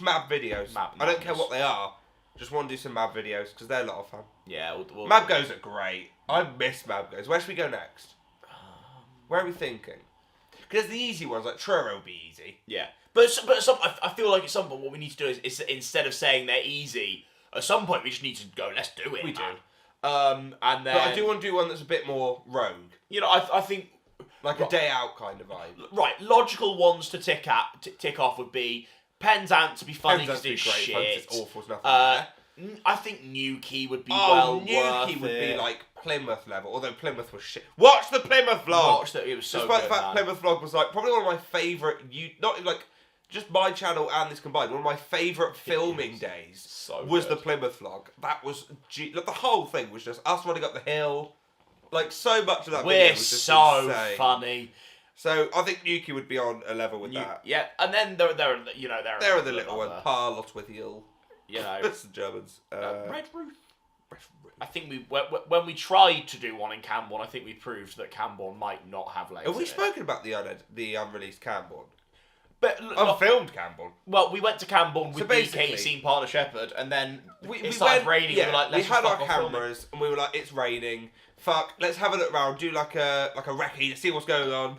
Mab videos. I don't care what they are. Just want to do some Mab videos because they're a lot of fun. Yeah, Mab goes are great. I miss Mab goes. Where should we go next? Where are we thinking? Because the easy ones like Truro will be easy. Yeah, but I feel like at some point what we need to do is instead of saying they're easy, at some point we just need to go. Let's do it. We do. And then. But I do want to do one that's a bit more rogue. You know, I think. Like a day out kind of vibe. Right, logical ones to tick off would be Penzance to be funny because it's shit. It's awful. There's nothing I think New Key would be New Key would be like Plymouth level, although Plymouth was shit. Watch the Plymouth vlog! It was so Despite good, the fact Plymouth vlog was like probably one of my favourite, not even like, just my channel and this combined, one of my favourite filming days was the Plymouth vlog. That was, like, the whole thing was just us running up the hill. Like, so much of that video was just insane. Funny. So, I think Nuki would be on a level with that. Yeah, and then there are the little one. Parlot with you. You know. That's the Germans. Red Roof. I think when we tried to do one in Camborne, I think we proved that Camborne might not have legs. Have we spoken about the unreleased Camborne? But unfilmed Camborne. Well, we went to Camborne with BKC and Partner Shepherd, and then it started raining. Yeah, we were like, let's we had our cameras, filming. And we were like, it's raining. Fuck, let's have a look around. Do like a recce to see what's going on.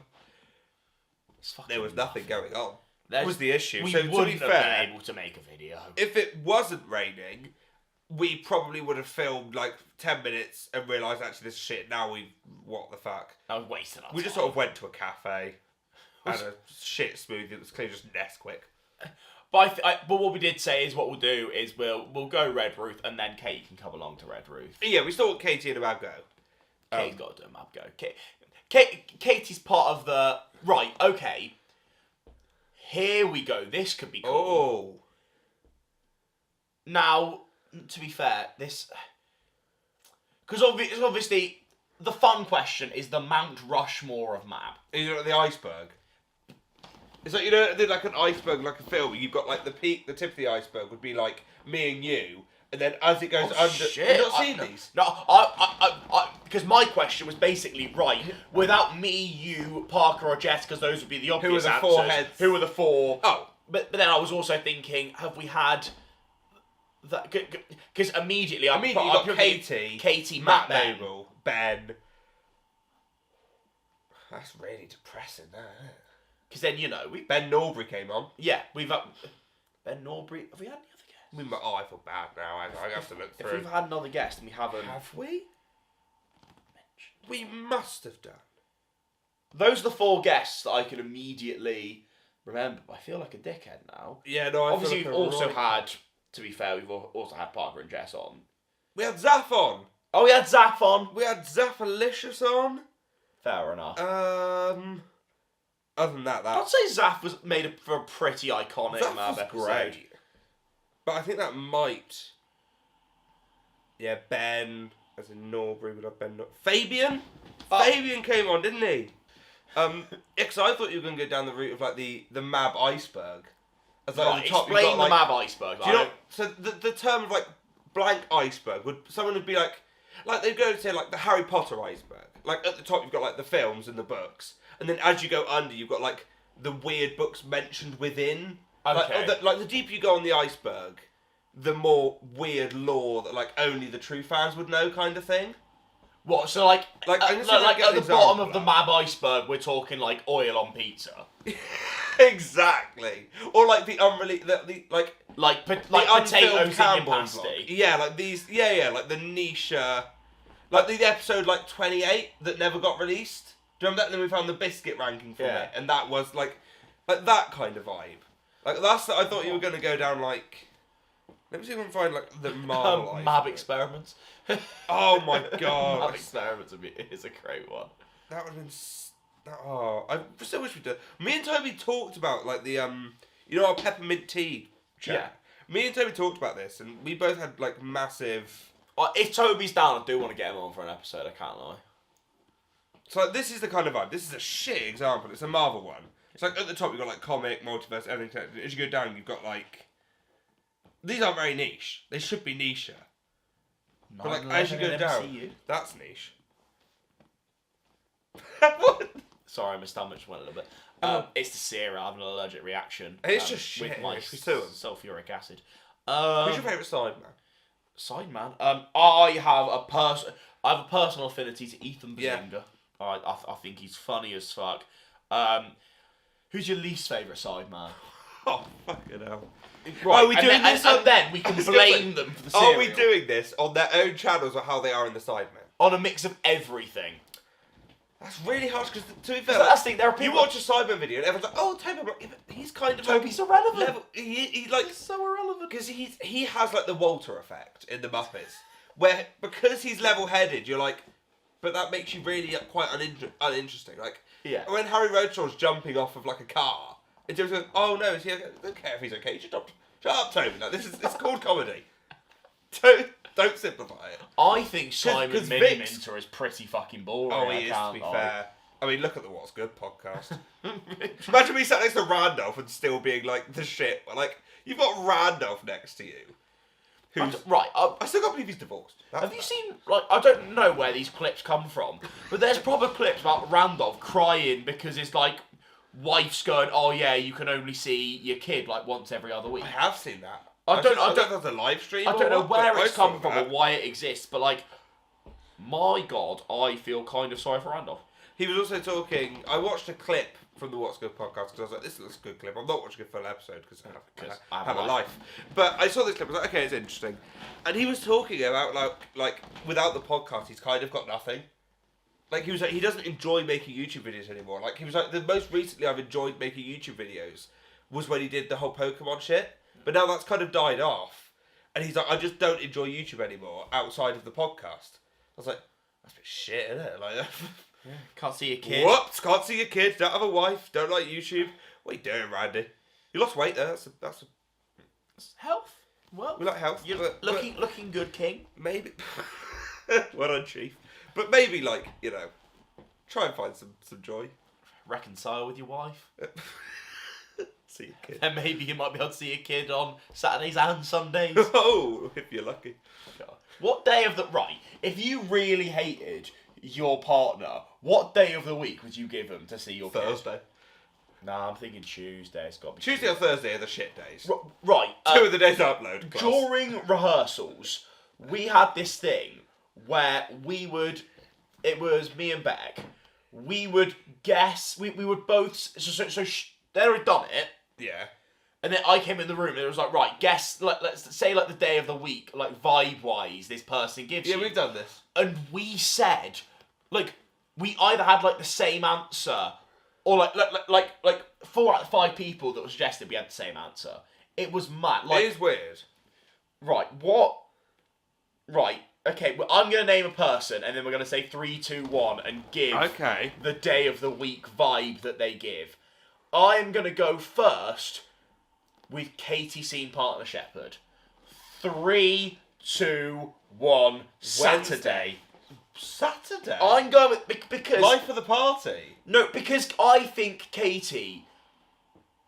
There was nothing going on. That was the issue. We so wouldn't to be fair, have been able to make a video if it wasn't raining, we probably would have filmed like 10 minutes and realised actually this is shit. Now what the fuck? I was wasting our time. We just sort of went to a cafe, had a shit smoothie that was clearly just Nesquik. But but what we did say is what we'll do is we'll go Red Ruth and then Katie can come along to Red Ruth. Yeah, we still want Katie and a map go. Katie's got to do a map go. Katie's part of the... Right, okay. Here we go. This could be cool. Oh. Now, to be fair, this... Because obviously, the fun question is the Mount Rushmore of map. You know, the iceberg. It's like, you know, they're like an iceberg, like a film. You've got like the peak, the tip of the iceberg would be like me and you, and then as it goes under, shit. you've not seen these? No, because my question was basically right. Without me, you, Parker, or Jess, because those would be the obvious answers. Who are the four heads? Who are the four? Oh, but then I was also thinking, have we had that? Because immediately you've got Katie, Matt, Noble, Ben. That's really depressing, that, isn't it? Because then, you know, Ben Norbury came on. Yeah, we've... Ben Norbury... Have we had any other guests? I feel bad now. I have to look through. If we've had another guest and we haven't... Have we? We must have done. Those are the four guests that I can immediately remember. I feel like a dickhead now. Yeah, no, Obviously, we've also had... To be fair, we've also had Parker and Jess on. We had Zaf on. Oh, we had Zaf on. We had Zafalicious on. Fair enough. Other than that, I'd say Zaf was made for a pretty iconic Zaf episode. was great. But I think that might... Yeah, Ben, as in Norbury, would have Ben... Fabian? Fabian came on, didn't he? Because I thought you were going to go down the route of like the Mab iceberg. As like Right, on the top, explain you've got, the Mab iceberg. Do you know, so the term of like blank iceberg, someone would be like they'd go to say like the Harry Potter iceberg. Like at the top you've got like the films and the books. And then as you go under, you've got like the weird books mentioned within. Okay. Like the deeper you go on the iceberg, the more weird lore that like only the true fans would know, kind of thing. What? So like at the bottom of the Mab iceberg, we're talking like oil on pizza. Exactly. Or like the unreleased, like potatoes in your pasty. Yeah, like these. Yeah, like the niche. Like the episode like 28 that never got released. Do you remember that? And then we found the biscuit ranking from it, and that was like that kind of vibe. Like I thought you were going to go down like. Let me see if I can find like the Marvel Mab experiments. Oh my god. Mab experiments is a great one. That would have been. I so wish we did. Me and Toby talked about like the you know, our peppermint tea chat. Yeah. Me and Toby talked about this, and we both had like massive. If Toby's down, I do want to get him on for an episode. I can't lie. So like, this is the kind of vibe. This is a shit example. It's a Marvel one. It's like at the top you've got like comic, multiverse, everything. As you go down, you've got like. These aren't very niche. They should be niche. But like as you go down, that's niche. What? Sorry, my stomach just went a little bit. It's the Sierra. I have an allergic reaction. It's just shit. With my sulfuric acid. Who's your favourite Sideman? Sideman? I have a personal affinity to Ethan Bazinga. Yeah. I think he's funny as fuck. Who's your least favourite Sideman? Oh, fucking hell. Right, are we doing this? And then we can blame them for the cereal. Are we doing this on their own channels or how they are in the Sidemen? On a mix of everything. That's really harsh because, to be fair, that's the thing, there are people... You watch a Sidemen video and everyone's like, "Oh, Toby, he's kind of Toby's like, irrelevant." He's like He's so irrelevant because he has like the Walter effect in the Muppets, where because he's level-headed, you're like, but that makes you really quite uninteresting. Like, when Harry Rodshaw's jumping off of like a car, it's just like, "Oh no, is he okay? I don't care if he's okay. Shut up, Toby. Like, it's called comedy. Don't simplify it." I think Simon Miniminter is pretty fucking boring. Oh, he is, to be fair. I mean, look at the What's Good podcast. Imagine me sat next to Randolph and still being like the shit. Like, you've got Randolph next to you. Right. I still can't believe he's divorced. Have you seen, like, I don't know where these clips come from, but there's proper clips about Randolph crying because his, like, wife's going, "Oh yeah, you can only see your kid, like, once every other week." I have seen that. I don't know if that's a live stream. I don't know where it's come from or why it exists, but like, my God, I feel kind of sorry for Randolph. he was also talking. I watched a clip from the What's Good podcast because I was like, this looks a good clip. I'm not watching a full episode because I have a life. But I saw this clip. I was like, okay, it's interesting. And he was talking about like without the podcast, he's kind of got nothing. Like he was like, he doesn't enjoy making YouTube videos anymore. Like he was like, the most recently I've enjoyed making YouTube videos was when he did the whole Pokemon shit. But now that's kind of died off. And he's like, I just don't enjoy YouTube anymore outside of the podcast. I was like, that's a bit shit, isn't it? Like, yeah, can't see your kid. Whoops, can't see your kids, don't have a wife, don't like YouTube. What are you doing, Randy? You lost weight there, that's health. Well, we like health. You're looking good, King. Maybe. Well done, Chief. But maybe, like, you know, try and find some joy. Reconcile with your wife. See your kid. And maybe you might be able to see your kid on Saturdays and Sundays. Oh, if you're lucky. What day of the... Right, if you really hated your partner, what day of the week would you give them to see your kid? Thursday. Nah, I'm thinking Tuesday. It's got to be Tuesday or Thursday are the shit days. Right. 2 of the days I upload. Class. During rehearsals, we had this thing where we would... It was me and Beck. We would guess... We would both... So they had done it. Yeah. And then I came in the room and it was like, right, guess, let's say like the day of the week, like vibe-wise, this person gives you. Yeah, we've done this. And we said, like, we either had like the same answer, or like 4 out of 5 people that were suggested we had the same answer. It was mad. Like, it is weird. Right, what? Right, okay, well, I'm going to name a person and then we're going to say 3, 2, 1 and give the day of the week vibe that they give. I'm going to go first with Katie seen Partner Shepherd. 3, 2, 1, Saturday. Saturday? I'm going with... Because... Life of the party? No, because I think Katie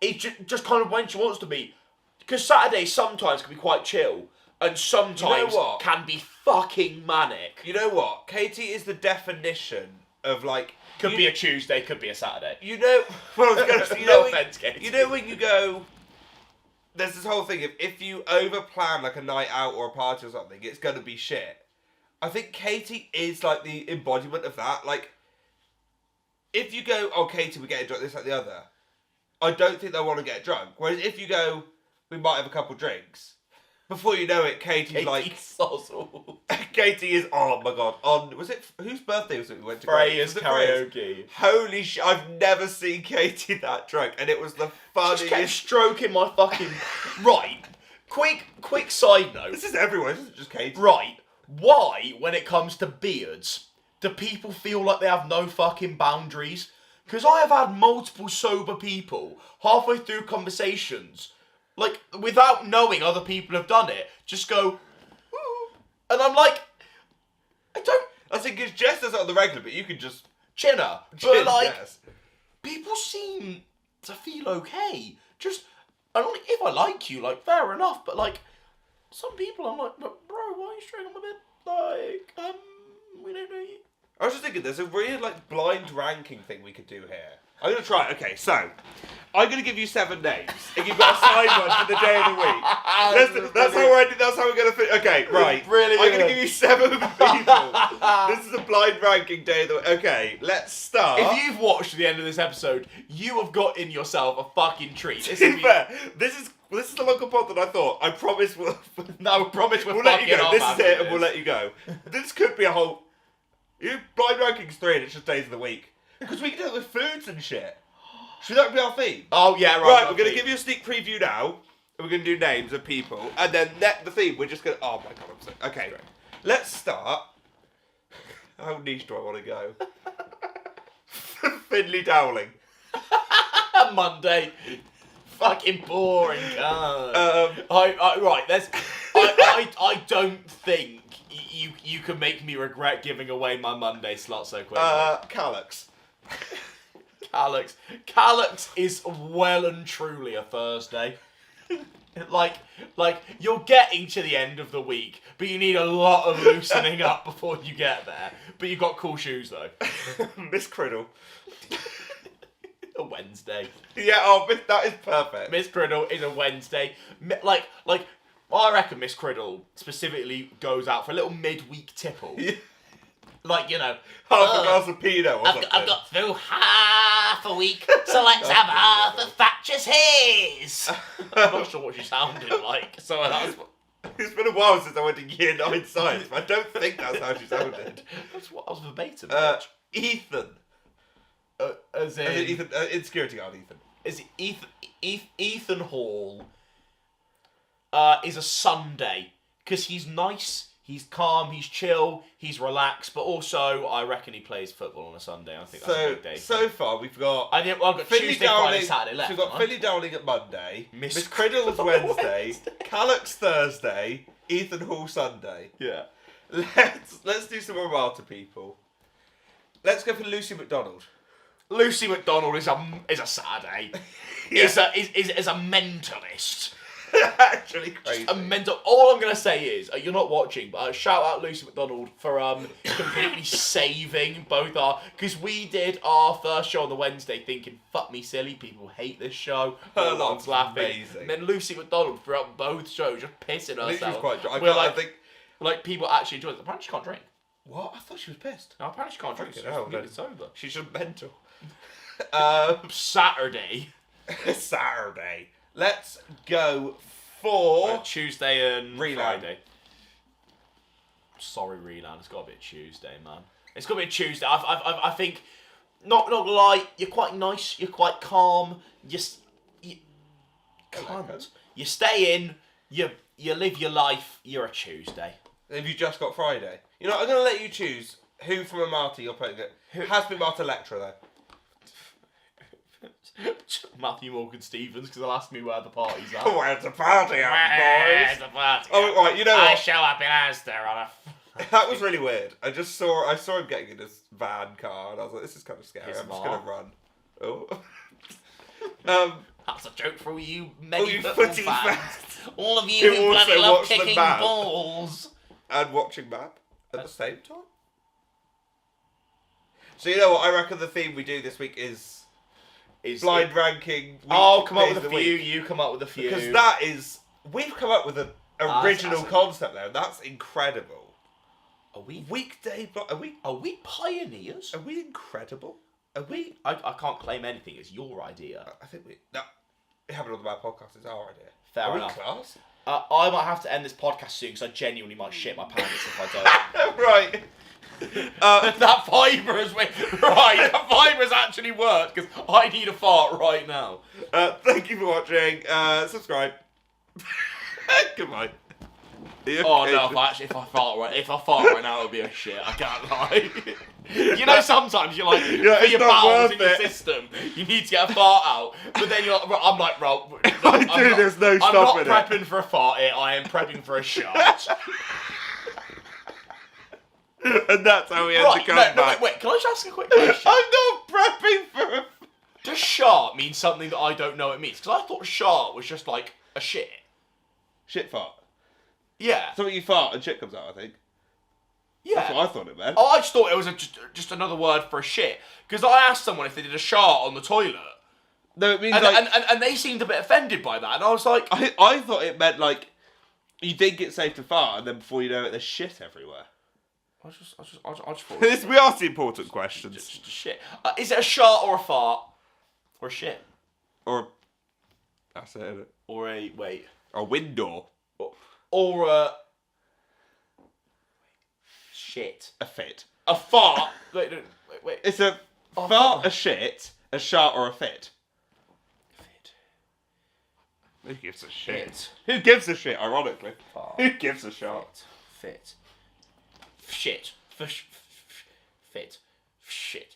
is just kind of when she wants to be. Because Saturdays sometimes can be quite chill. And sometimes can be fucking manic. You know what? Katie is the definition of like... Could be a Tuesday, could be a Saturday. You know... Well, I was going to say... No offence, Katie. You know when you go... There's this whole thing of if you over-plan like a night out or a party or something, it's going to be shit. I think Katie is like the embodiment of that. Like, if you go, oh, Katie, we're getting drunk, this, that, the other, I don't think they'll want to get drunk. Whereas if you go, we might have a couple drinks, before you know it, Katie's like... Katie is, oh my god, on... Was it... Whose birthday was it we went to? Freya's karaoke. Holy shit, I've never seen Katie that drunk, and it was the funniest... Just kept stroking my fucking... Right. Quick side note. This is everyone, this isn't just Katie. Right. Why, when it comes to beards, do people feel like they have no fucking boundaries? Because I have had multiple sober people, halfway through conversations, like, without knowing other people have done it, just go, ooh. And I'm like, I think it's Jess does it on the regular, but you can just... Chinner. But, like, people seem to feel okay. Just, I don't if I like you, like, fair enough, but, like, some people I'm like, but bro, why are you straight on my bed? Like, we don't know you. I was just thinking, there's a weird, like, blind ranking thing we could do here. I'm going to try it. Okay, so, I'm going to give you 7 names, and you've got to sign one for the day of the week. That's how we're going to fit. Okay, right. Brilliant. I'm going to give you 7 people. This is a blind ranking day of the week. Okay, let's start. If you've watched the end of this episode, you have got in yourself a fucking treat. To be fair, this is the local pod that I thought. I promise we'll let you go. This is it, and we'll let you go. This could be a whole... Blind rankings 3, and it's just days of the week. Because we can do it with foods and shit. Should that be our theme? Oh, yeah, right. Right, we're going to give you a sneak preview now. And we're going to do names of people. And then the theme, we're just going to... Oh, my God, I'm so... Okay, great. Let's start. How niche do I want to go? Findley Dowling. Monday. Fucking boring, right, there's... I don't think you can make me regret giving away my Monday slot so quickly. Calyx. Calyx is well and truly a Thursday. like you're getting to the end of the week, but you need a lot of loosening up before you get there. But you've got cool shoes though. Miss Criddle. A Wednesday. Yeah, that is perfect. Miss Criddle is a Wednesday. Like I reckon Miss Criddle specifically goes out for a little midweek tipple. Yeah. Like, you know, half a glass of Pinot or something. I've got through half a week, so let's have half of Thatcher's haze. I'm not sure what she sounded like, so that's what... It's been a while since I went to Year 9 Science, but I don't think that's how she sounded. That's what I was verbatim. Ethan. As in Ethan, insecurity guard Ethan. Is it Ethan Hall is a Sunday, because he's nice, he's calm, he's chill, he's relaxed, but also I reckon he plays football on a Sunday. I think that's a big day. So far we've got I've got Tuesday, Friday, Saturday left. So we've got Philly Dowling at Monday, Miss Criddle's Wednesday, Callox Thursday, Ethan Hall Sunday. Yeah. Let's do some Marmata people. Let's go for Lucy McDonald. Lucy McDonald is a Saturday. Is a mentalist. Actually crazy. A mental. All I'm gonna say is you're not watching, but shout out Lucy McDonald for completely saving both our, because we did our first show on the Wednesday thinking fuck me silly, people hate this show. Her Everyone's laughing. Amazing. And then Lucy McDonald throughout both shows just pissing herself. She was quite drunk. I think like people actually enjoy it. Apparently she can't drink. What? I thought she was pissed. No, apparently she can't drink. She's sober. She's just mental. Saturday. Saturday. Let's go for Tuesday and Relan. Friday. Sorry, Relan. It's got to be a Tuesday, man. It's got to be a Tuesday. I think, not gonna lie, you're quite nice. You're quite calm. You stay in. You live your life. You're a Tuesday. Have you just got Friday? You know, I'm going to let you choose who from a Marta you're putting it. It has to be Marta Lectra, though. Matthew Morgan Stevens, because they'll ask me where the party's at. Where's the party at, Where's boys? the party? Oh, right, you know what? I show up in Asda on a... That was really weird. I saw him getting in his van car, and I was like, this is kind of scary. I'm just going to run. Oh. That's a joke for all you you football footy fans. fans. All of you who bloody also love watch the kicking map. balls. And watching map at the same time. So you know what? I reckon the theme we do this week is blind ranking. I'll come up days with a of the few. week. You come up with a few. Because we've come up with an original concept there. That's incredible. Are we weekday? Are we pioneers? Are we incredible? Are we? I can't claim anything. It's your idea. I think we. No, it happened on the Bad Podcast. It's our idea. Fair enough. Class? I might have to end this podcast soon because I genuinely might shit my pants if I don't. Right. That fibre has that fibre has actually worked because I need a fart right now. Thank you for watching. Subscribe. Goodbye. Oh no! If I fart right now, it'll be a shit. I can't lie. You know, sometimes you're like, for your bowels in your system, you need to get a fart out. But then you're like, I'm like, bro, there's no stopping it. I'm not prepping for a fart here. I am prepping for a shot. And that's how we end the comeback. Wait, can I just ask a quick question? I'm not prepping for a... Does shart mean something that I don't know it means? Because I thought shart was just like a shit. Shit fart. Yeah. Something you fart and shit comes out, I think. Yeah. That's what I thought it meant. Oh, I just thought it was just another word for a shit. Because I asked someone if they did a shart on the toilet. No, it means and they seemed a bit offended by that. And I was like... I thought it meant like, you think it's safe to fart and then before you know it, there's shit everywhere. I just thought... We asked the important questions. Just shit. Is it a shart or a fart? Or a shit? Or... That's it, isn't it? Or a... Wait. A window. Or a... Shit. A fit. A fart. Wait. It's a fart, a shit, a shart, or a fit. Fit. Who gives a shit? Who gives a shit, ironically? Fart. Who gives a shot? Fit. Shit. Fit. Shit.